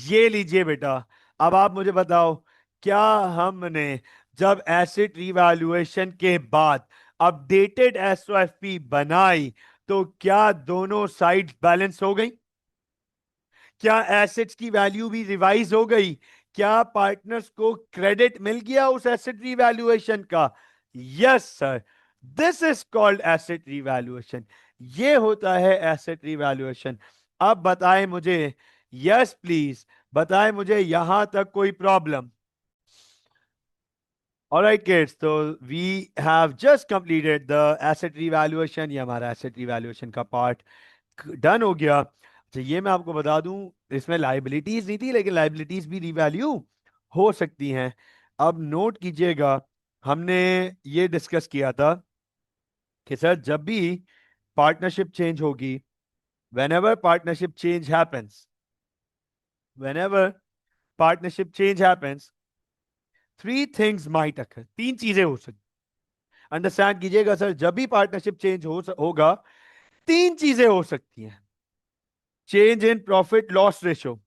ये लीजिए बेटा। अब आप मुझे बताओ, क्या हमने जब एसेट रिवैल्यूएशन के बाद अपडेटेड एसओएफपी बनाई, तो क्या दोनों साइड बैलेंस हो गई? क्या एसेट्स की वैल्यू भी रिवाइज हो गई? क्या पार्टनर्स को क्रेडिट मिल गया उस एसेट रिवैल्यूएशन का? Yes sir, this is called asset revaluation. ये होता है एसेट रिवैल्यूएशन। अब बताएं मुझे, यस प्लीज बताएं मुझे, यहां तक कोई प्रॉब्लम? Alright kids, तो we have just completed the asset revaluation. ये हमारा asset revaluation का part डन हो गया। अच्छा ये मैं आपको बता दूं, इसमें लाइबिलिटीज नहीं थी, लेकिन लाइबिलिटीज भी रिवैल्यू हो सकती हैं। अब नोट कीजिएगा, हमने ये डिस्कस किया था कि सर जब भी पार्टनरशिप चेंज होगी, whenever partnership change happens, whenever partnership change happens, three things might occur, तीन चीजें हो सकती। अंडरस्टैंड कीजिएगा सर, जब भी पार्टनरशिप चेंज होगा, तीन चीजें हो सकती हैं। Change in profit loss ratio,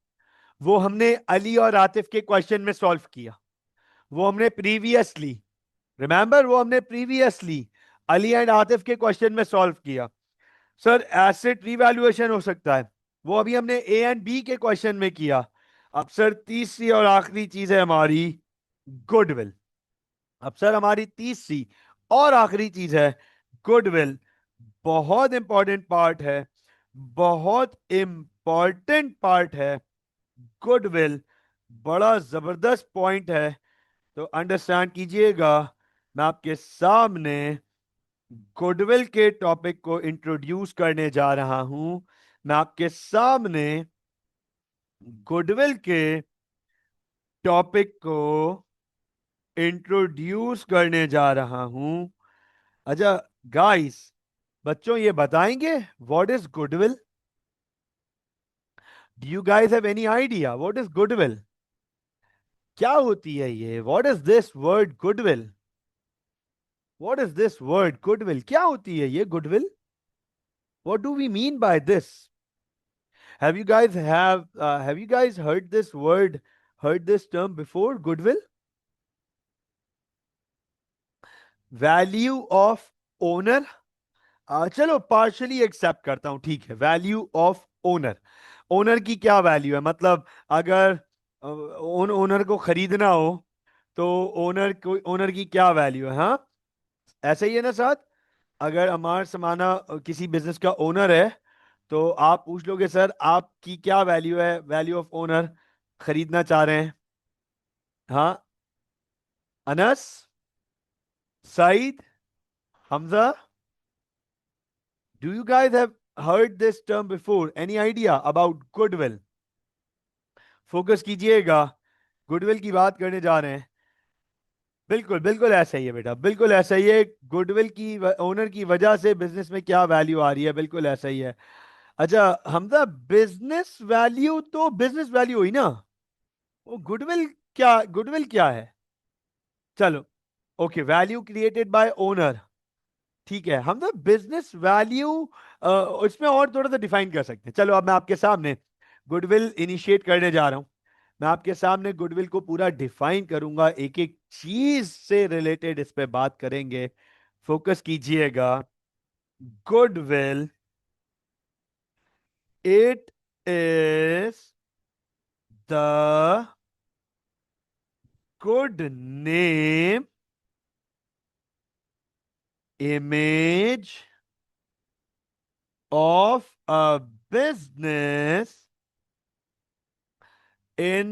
वो हमने अली और आतिफ के क्वेश्चन में सॉल्व किया। वो हमने प्रीवियसली, रिमेंबर, वो हमने प्रीवियसली अली एंड आतिफ के क्वेश्चन में सॉल्व किया। सर एसेट रिवैल्यूएशन हो सकता है, वो अभी हमने ए एंड बी के क्वेश्चन में किया। अब सर तीसरी और आखिरी चीज है हमारी गुडविल। अब सर हमारी तीसरी और आखिरी चीज है गुडविल। बहुत इंपॉर्टेंट पार्ट है, बहुत इंपॉर्टेंट पार्ट है गुडविल, बड़ा जबरदस्त पॉइंट है। तो अंडरस्टैंड कीजिएगा, मैं आपके सामने गुडविल के टॉपिक को इंट्रोड्यूस करने जा रहा हूं। मैं आपके सामने गुडविल के टॉपिक को इंट्रोड्यूस करने जा रहा हूं। अच्छा गाइस, बच्चों ये बताएंगे what is goodwill? Do you guys have any idea what is goodwill? क्या होती है ये? What is this word goodwill? What is this word goodwill? क्या होती है ये goodwill? What do we mean by this? Have you guys heard this word, heard this term before? Goodwill? Value of owner, चलो partially accept करता हूं, ठीक है। Value of owner, owner की क्या वैल्यू है? मतलब अगर ओनर को खरीदना हो तो ओनर की क्या वैल्यू है? हाँ, ऐसा ही है ना साथ। अगर अमार समाना किसी बिजनेस का ओनर है, तो आप पूछ लोगे सर आपकी क्या वैल्यू है, वैल्यू ऑफ ओनर, खरीदना चाह रहे हैं। हाँ, Anas, Saeed, Hamza, do you guys have heard this term before? Any idea about goodwill? Focus कीजिएगा, गुडविल की बात करने जा रहे हैं। बिल्कुल बिल्कुल ऐसा ही है बेटा, बिल्कुल ऐसा ही है। गुडविल की ओनर की वजह से बिजनेस में क्या वैल्यू आ रही है, बिल्कुल ऐसा ही है। अच्छा हमजा, बिजनेस वैल्यू तो बिजनेस वैल्यू हुई ना, वो गुडविल क्या, गुडविल क्या है? चलो, okay, value created by owner, ठीक है। हम तो बिजनेस वैल्यू इसमें और थोड़ा सा डिफाइन कर सकते हैं। चलो अब मैं आपके सामने गुडविल इनिशिएट करने जा रहा हूं। मैं आपके सामने गुडविल को पूरा डिफाइन करूंगा, एक एक चीज से रिलेटेड इस पे बात करेंगे। फोकस कीजिएगा। Goodwill, it is the good name, image of a business in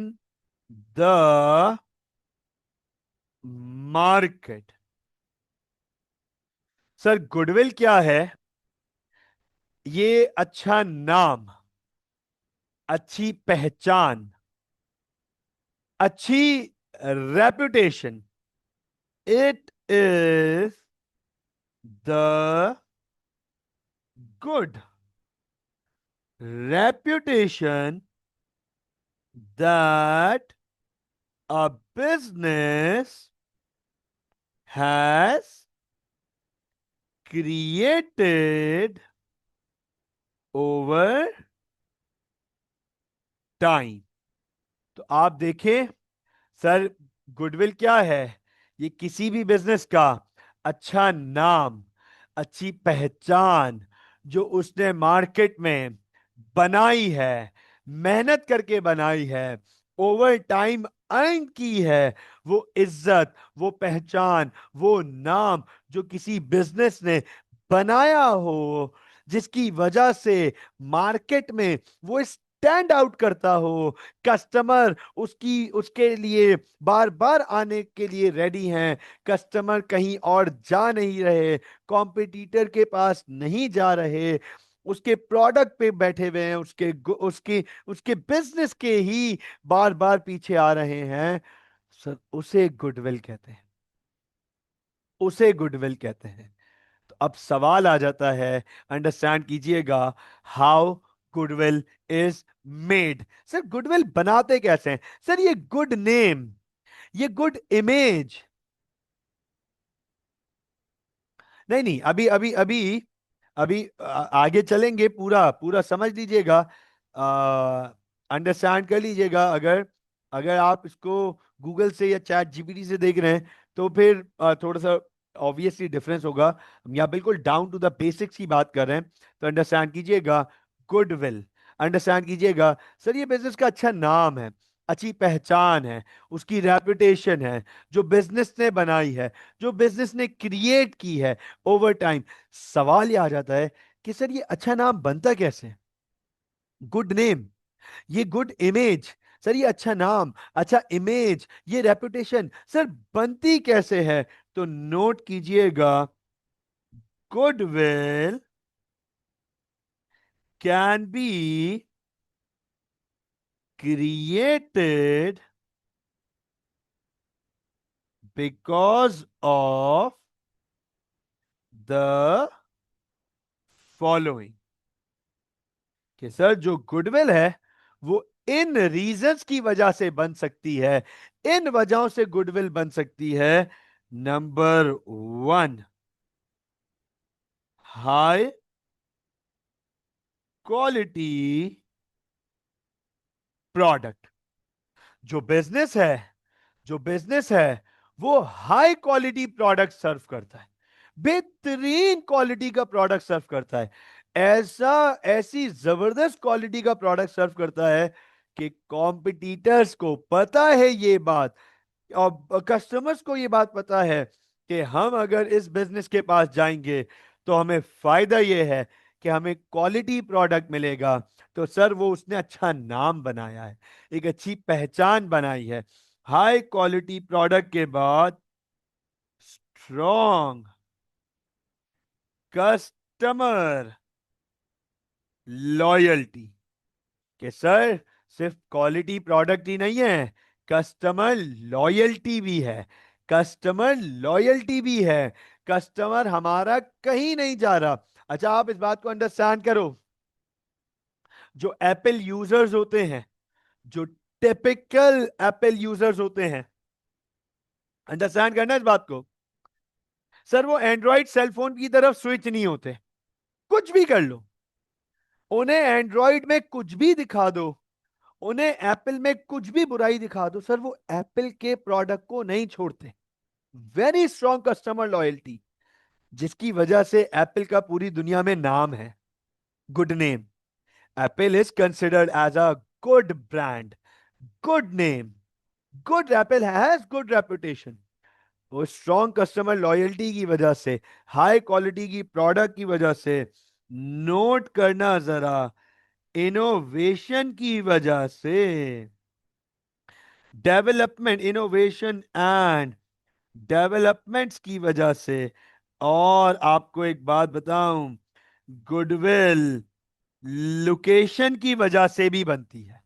the market. Sir goodwill क्या है? ये अच्छा नाम, अच्छी पहचान, अच्छी reputation. It is the good reputation that a business has created over time। तो आप देखें सर, गुडविल क्या है? ये किसी भी बिजनेस का अच्छा नाम, अच्छी पहचान, जो उसने मार्केट में बनाई है, मेहनत करके बनाई है, ओवर टाइम अर्न की है। वो इज्जत, वो पहचान, वो नाम जो किसी बिजनेस ने बनाया हो, जिसकी वजह से मार्केट में वो इस स्टैंड आउट करता हो, कस्टमर उसकी उसके लिए बार बार आने के लिए रेडी हैं, कस्टमर कहीं और जा नहीं रहे, कॉम्पिटिटर के पास नहीं जा रहे, उसके प्रोडक्ट पे बैठे हुए हैं, उसके उसके बिजनेस के ही बार बार पीछे आ रहे हैं, सर उसे गुडविल कहते हैं, उसे गुडविल कहते हैं। तो अब सवाल आ जाता है, अंडरस्टैंड कीजिएगा, how goodwill is made. Sir goodwill बनाते कैसे हैं? सर ये गुड नेम, ये गुड इमेज, नहीं नहीं, अभी अभी अभी अभी आगे चलेंगे, पूरा पूरा समझ लीजिएगा, अंडरस्टैंड कर लीजिएगा। अगर अगर आप इसको गूगल से या चैट जीपीटी से देख रहे हैं तो फिर थोड़ा सा ऑब्वियसली डिफरेंस होगा। हम यहाँ बिल्कुल डाउन टू द बेसिक्स की बात कर रहे हैं, तो अंडरस्टैंड कीजिएगा, गुडविल, अंडरस्टैंड कीजिएगा। सर ये बिजनेस का अच्छा नाम है, अच्छी पहचान है, उसकी रेपुटेशन है, जो बिजनेस ने बनाई है, जो बिजनेस ने क्रिएट की है ओवर टाइम। सवाल ये आ जाता है कि सर ये अच्छा नाम बनता कैसे? गुड नेम, ये गुड इमेज, सर ये अच्छा नाम, अच्छा इमेज, ये रेपुटेशन सर बनती कैसे है? तो नोट कीजिएगा, goodwill can be created because of the following. कि सर जो गुडविल है वो इन रीजंस की वजह से बन सकती है, इन वजहों से गुडविल बन सकती है। Number one, high quality product. जो बिजनेस है, जो बिजनेस है वो हाई क्वालिटी प्रोडक्ट सर्व करता है, बेहतरीन क्वालिटी का प्रोडक्ट सर्व करता है, ऐसा ऐसी जबरदस्त क्वालिटी का प्रोडक्ट सर्व करता है कि कॉम्पिटिटर्स को पता है ये बात, और कस्टमर्स को ये बात पता है कि हम अगर इस बिजनेस के पास जाएंगे तो हमें फायदा ये है कि हमें क्वालिटी प्रोडक्ट मिलेगा। तो सर वो उसने अच्छा नाम बनाया है, एक अच्छी पहचान बनाई है। हाई क्वालिटी प्रोडक्ट के बाद स्ट्रॉन्ग कस्टमर लॉयल्टी। कि सर सिर्फ क्वालिटी प्रोडक्ट ही नहीं है, कस्टमर लॉयल्टी भी है, कस्टमर लॉयल्टी भी है, कस्टमर हमारा कहीं नहीं जा रहा। अच्छा आप इस बात को अंडरस्टैंड करो, जो एप्पल यूजर्स होते हैं, जो टिपिकल एप्पल यूजर्स होते हैं, अंडरस्टैंड करना इस बात को, सर वो एंड्रॉइड सेलफोन की तरफ स्विच नहीं होते। कुछ भी कर लो, उन्हें एंड्रॉइड में कुछ भी दिखा दो, उन्हें एप्पल में कुछ भी बुराई दिखा दो, सर वो एप्पल के प्रोडक्ट को नहीं छोड़ते। वेरी स्ट्रॉन्ग कस्टमर लॉयल्टी, जिसकी वजह से एप्पल का पूरी दुनिया में नाम है, good name. Apple is considered as a good brand, good name, good, Apple has good reputation. वो स्ट्रॉन्ग कस्टमर लॉयल्टी की वजह से, हाई क्वालिटी की प्रोडक्ट की वजह से, नोट करना जरा, इनोवेशन की वजह से, डेवलपमेंट, इनोवेशन एंड डेवलपमेंट्स की वजह से, और आपको एक बात बताऊं, गुडविल लोकेशन की वजह से भी बनती है,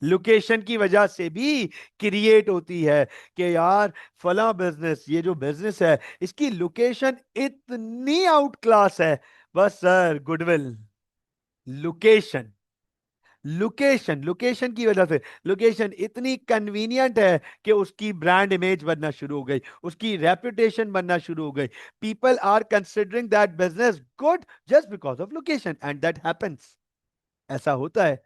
लोकेशन की वजह से भी क्रिएट होती है। कि यार फला बिजनेस, ये जो बिजनेस है इसकी लोकेशन इतनी आउट क्लास है, बस sir goodwill, location, location, location की वजह से, लोकेशन इतनी कन्वीनियंट है कि उसकी ब्रांड इमेज बनना शुरू हो गई, उसकी रेपुटेशन बनना शुरू हो गई। People are considering that business good just because of location, and that happens, ऐसा होता है।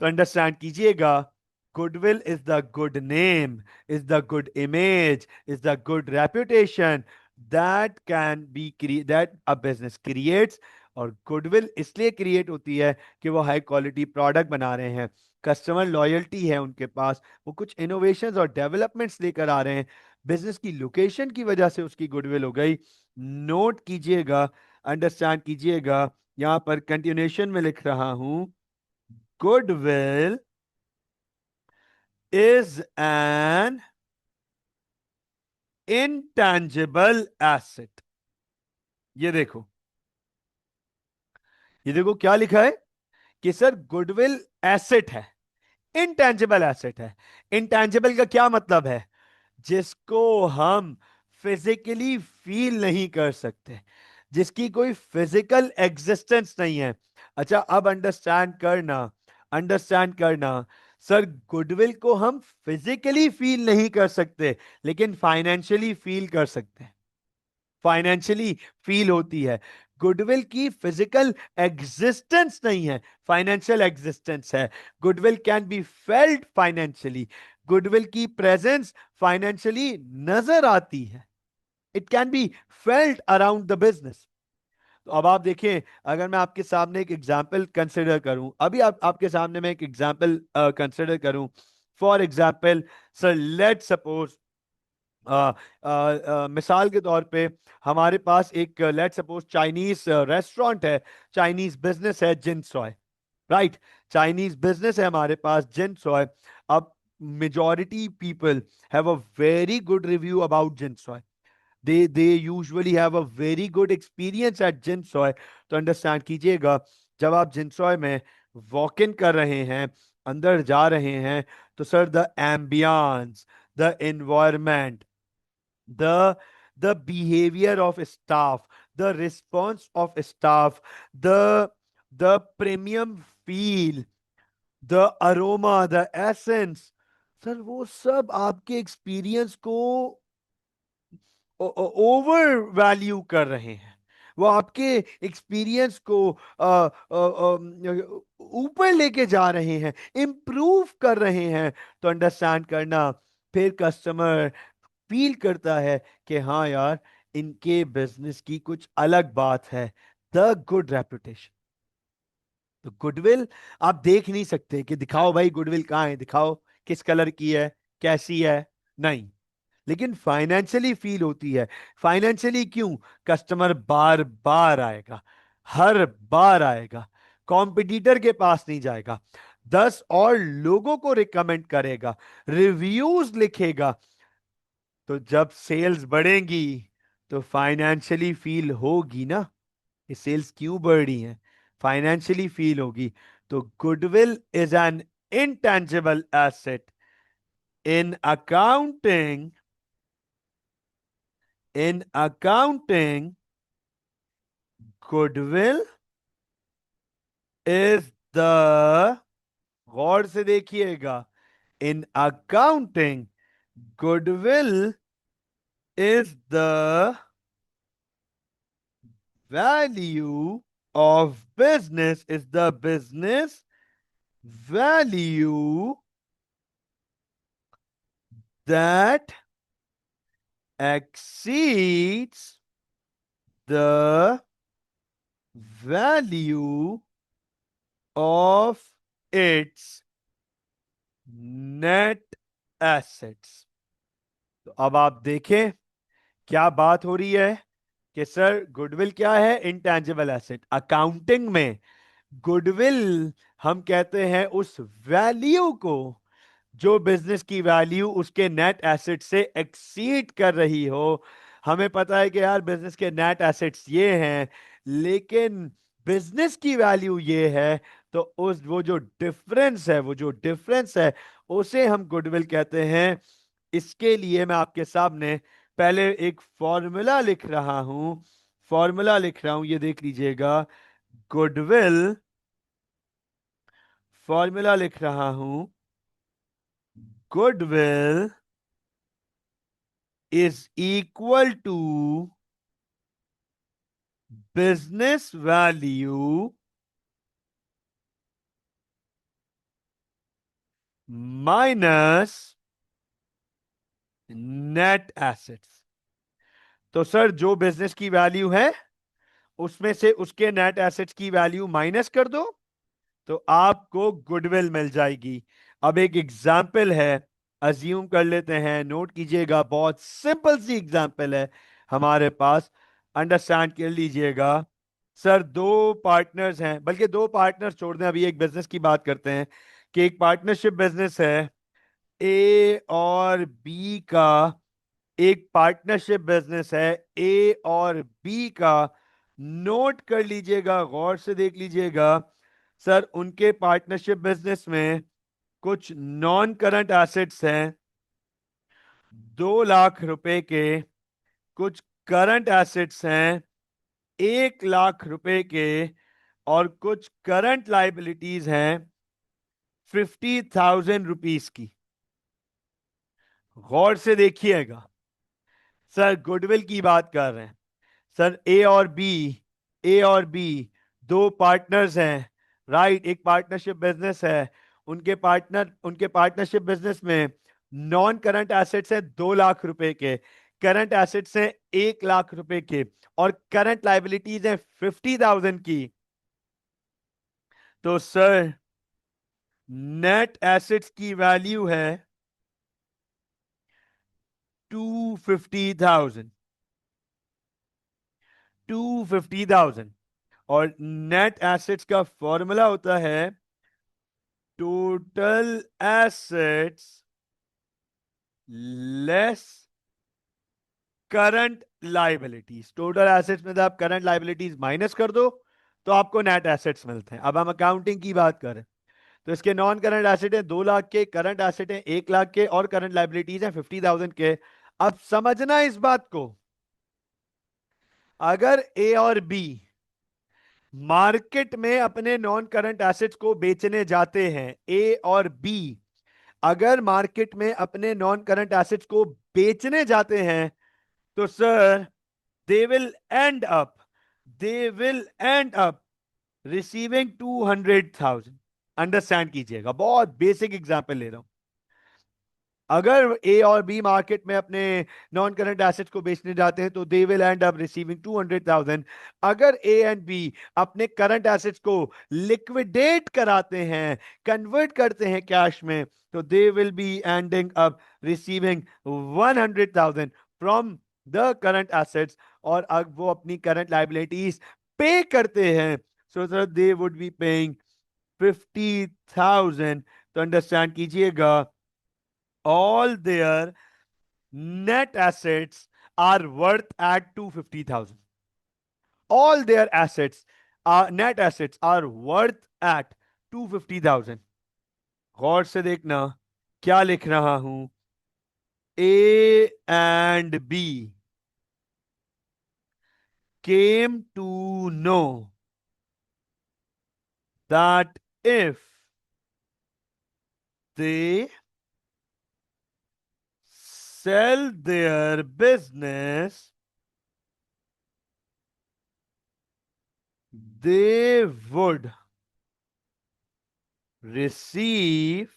तो अंडरस्टैंड कीजिएगा, goodwill is the good name, is the good image, is the good reputation that can be that a business creates. और goodwill इसलिए create होती है कि वो हाई क्वालिटी प्रोडक्ट बना रहे हैं, कस्टमर लॉयल्टी है उनके पास, वो कुछ इनोवेशंस और डेवलपमेंट्स लेकर आ रहे हैं, बिजनेस की लोकेशन की वजह से उसकी गुडविल हो गई। नोट कीजिएगा, अंडरस्टैंड कीजिएगा, यहां पर कंटिन्यूएशन में लिख रहा हूं, goodwill is an intangible asset। ये देखो, ये देखो क्या लिखा है कि सर गुडविल एसेट है, इंटेंजिबल एसेट है। इंटेंजिबल का क्या मतलब है? जिसको हम फिजिकली फील नहीं कर सकते, जिसकी कोई फिजिकल एग्जिस्टेंस नहीं है। अच्छा, अब अंडरस्टैंड करना। सर गुडविल को हम फिजिकली फील नहीं कर सकते, लेकिन फाइनेंशियली फील कर सकते हैं। फाइनेंशियली फील होती है। गुडविल की फिजिकल एग्जिस्टेंस नहीं है, फाइनेंशियल एग्जिस्टेंस है। Goodwill can be felt financially. Goodwill की प्रेजेंस फाइनेंशियली नजर आती है। It can be felt around the business. तो अब आप देखें, अगर मैं आपके सामने एक एग्जाम्पल कंसिडर करूं, अभी आपके सामने मैं एक एग्जाम्पल कंसिडर करूं। For example, sir let suppose, मिसाल के तौर पे, हमारे पास एक लेट सपोज चाइनीज रेस्टोरेंट है, चाइनीज बिजनेस है Jin Soy. Right, Chinese business है हमारे पास जिन सॉय। अब majority people have a very good review about Jin Soy. They usually have a very good experience at Jin Soy. तो understand कीजिएगा, जब आप जिन सॉय में वॉक इन कर रहे हैं, अंदर जा रहे हैं, तो sir the ambience, the environment, the the behavior of staff, the response of staff, the premium feel, the aroma, the essence, sir वो सब आपके एक्सपीरियंस को ओवर वैल्यू कर रहे हैं। वो आपके एक्सपीरियंस को ऊपर लेके जा रहे हैं, इंप्रूव कर रहे हैं। तो अंडरस्टैंड करना, फिर कस्टमर फील करता है कि हाँ यार, इनके बिजनेस की कुछ अलग बात है। The good reputation. तो गुडविल आप देख नहीं सकते कि दिखाओ भाई गुडविल कहाँ है, दिखाओ किस कलर की है, कैसी है, नहीं। लेकिन फाइनेंशियली फील होती है। फाइनेंशियली क्यों? कस्टमर बार बार आएगा, हर बार आएगा, कॉम्पिटिटर के पास नहीं जाएगा, 10 और लोगों को रिकमेंड करेगा, रिव्यूज लिखेगा। तो जब सेल्स बढ़ेंगी तो फाइनेंशियली फील होगी ना। ये सेल्स क्यों बढ़ रही हैं? फाइनेंशियली फील होगी। तो goodwill is an intangible asset in accounting। in accounting, goodwill is the, गौर से देखिएगा, in accounting, goodwill is the value of business, is the business value that exceeds the value of its net assets। तो अब आप देखें क्या बात हो रही है कि सर गुडविल क्या है? Intangible asset. अकाउंटिंग में गुडविल हम कहते हैं उस वैल्यू को जो बिजनेस की वैल्यू उसके नेट एसेट से एक्सीड कर रही हो। हमें पता है कि यार बिजनेस के नेट एसेट्स ये हैं, लेकिन बिजनेस की वैल्यू ये है। तो उस वो जो डिफरेंस है, उसे हम गुडविल कहते हैं। इसके लिए मैं आपके सामने पहले एक फॉर्मूला लिख रहा हूं। फॉर्मूला लिख रहा हूं, ये देख लीजिएगा। गुडविल, फॉर्मूला लिख रहा हूं। Goodwill is equal to business value minus net assets। तो सर जो बिजनेस की वैल्यू है उसमें से उसके नेट एसेट्स की वैल्यू माइनस कर दो, तो आपको गुडविल मिल जाएगी। अब एक एग्जाम्पल है, अज्यूम कर लेते हैं, नोट कीजिएगा, बहुत सिंपल सी एग्जाम्पल है हमारे पास, अंडरस्टैंड कर लीजिएगा। सर दो पार्टनर्स हैं, बल्कि दो पार्टनर्स छोड़ दें, अभी एक बिजनेस की बात करते हैं कि एक पार्टनरशिप बिजनेस है ए और बी का। एक पार्टनरशिप बिजनेस है ए और बी का। नोट कर लीजिएगा, गौर से देख लीजिएगा। सर उनके पार्टनरशिप बिजनेस में कुछ नॉन करंट एसेट्स हैं 2 लाख रुपए के, कुछ करंट एसेट्स हैं 1 लाख रुपए के, और कुछ करंट लाइबिलिटीज हैं 50,000 रुपीज की। गौर से देखिएगा, सर गुडविल की बात कर रहे हैं। सर ए और बी दो पार्टनर्स हैं, राइट। एक पार्टनरशिप बिजनेस है, उनके पार्टनरशिप बिजनेस में नॉन करंट एसेट्स हैं 2 लाख रुपए के, करंट एसेट्स हैं 1 लाख रुपए के, और करंट लाइबिलिटीज हैं 50,000 की। तो सर नेट एसेट्स की वैल्यू है 250,000, 250,000। और नेट एसेट्स का फॉर्मूला होता है total assets less current liabilities. Total assets में से आप करंट लाइबिलिटीज माइनस कर दो तो आपको नेट एसेट्स मिलते हैं। अब हम अकाउंटिंग की बात करें तो इसके नॉन करंट एसेट है 2 लाख के, करंट एसेट है 1 लाख के, और करंट लाइबिलिटीज है 50,000 के। अब समझना इस बात को, अगर ए और बी मार्केट में अपने नॉन करंट एसेट्स को बेचने जाते हैं, ए और बी अगर मार्केट में अपने नॉन करंट एसेट्स को बेचने जाते हैं, तो sir they will and up they will and up receiving 200,000। Understand कीजिएगा, बहुत बेसिक एग्जांपल ले रहा हूं। अगर ए और बी मार्केट में अपने नॉन करंट एसेट्स को बेचने जाते हैं तो they will and up receiving 200,000। अगर ए एंड बी अपने करंट एसेट्स को लिक्विडेट कराते हैं, कन्वर्ट करते हैं कैश में, तो they will be ending up receiving 100,000 from the current assets. और अब वो अपनी करंट लाइबिलिटीज पे करते हैं, so sir they would be paying 50,000। तो अंडरस्टैंड कीजिएगा, all their net assets are worth at 250,000। all their assets net assets are worth at 250,000। गौर से देखना क्या लिख रहा हूं। A and B came to know that if they sell their business, they would receive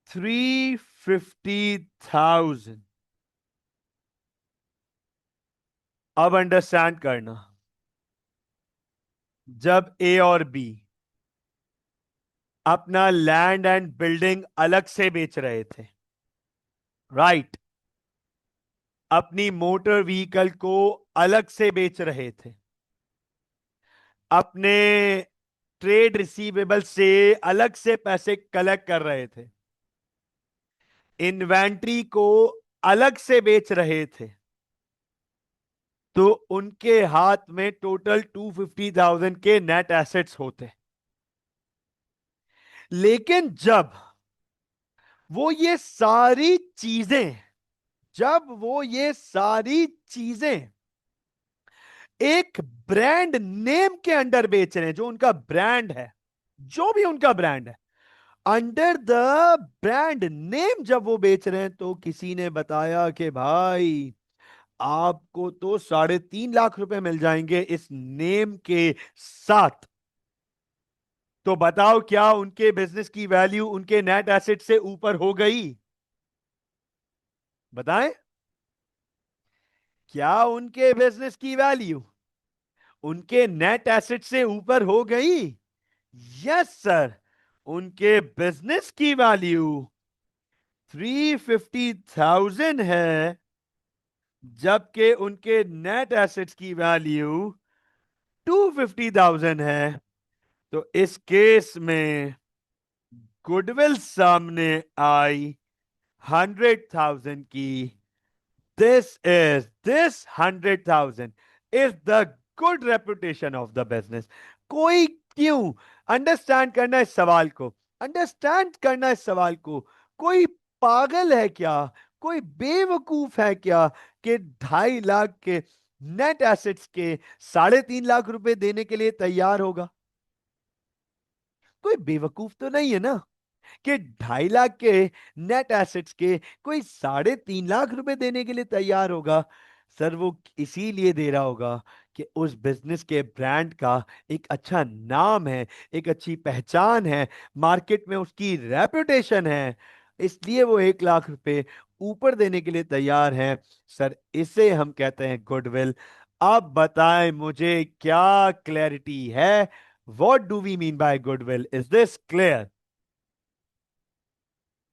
350,000। अब understand करना, जब ए और बी अपना लैंड एंड बिल्डिंग अलग से बेच रहे थे, राइट, अपनी मोटर व्हीकल को अलग से बेच रहे थे, अपने ट्रेड रिसीवेबल से अलग से पैसे कलेक्ट कर रहे थे, इन्वेंट्री को अलग से बेच रहे थे, तो उनके हाथ में टोटल 250,000 के नेट एसेट्स होते। लेकिन वो ये सारी चीजें जब वो ये सारी चीजें एक ब्रांड नेम के अंडर बेच रहे हैं, जो उनका ब्रांड है, जो भी उनका ब्रांड है, अंडर द ब्रांड नेम जब वो बेच रहे हैं, तो किसी ने बताया कि भाई आपको तो 3.5 लाख रुपए मिल जाएंगे इस नेम के साथ। तो बताओ, क्या उनके बिजनेस की वैल्यू उनके नेट एसेट से ऊपर हो गई? बताएं, क्या उनके बिजनेस की वैल्यू उनके नेट एसेट से ऊपर हो गई? यस सर, उनके बिजनेस की वैल्यू 350,000 है, जबकि उनके नेट एसेट्स की वैल्यू 250,000 है। तो इस केस में गुडविल सामने आई 100,000 की। this 100,000 is the good reputation of the business। कोई क्यों अंडरस्टैंड करना इस सवाल को, अंडरस्टैंड करना इस सवाल को। कोई पागल है क्या, कोई बेवकूफ है क्या कि 2.5 लाख के नेट एसेट्स के 3.5 लाख रुपए देने के लिए तैयार होगा? कोई बेवकूफ तो नहीं है ना कि 2.5 लाख के नेट एसेट्स के कोई 3.5 लाख रुपए देने के लिए तैयार होगा। सर वो इसीलिए दे रहा होगा कि उस बिजनेस के ब्रांड का एक अच्छा नाम है, एक अच्छी पहचान है, मार्केट में उसकी रेपुटेशन है, इसलिए वो 1 लाख रुपए ऊपर देने के लिए तैयार है। सर इसे हम कहते हैं गुडविल। अब बताएं मुझे क्या क्लैरिटी है? What do we mean by goodwill? Is this clear?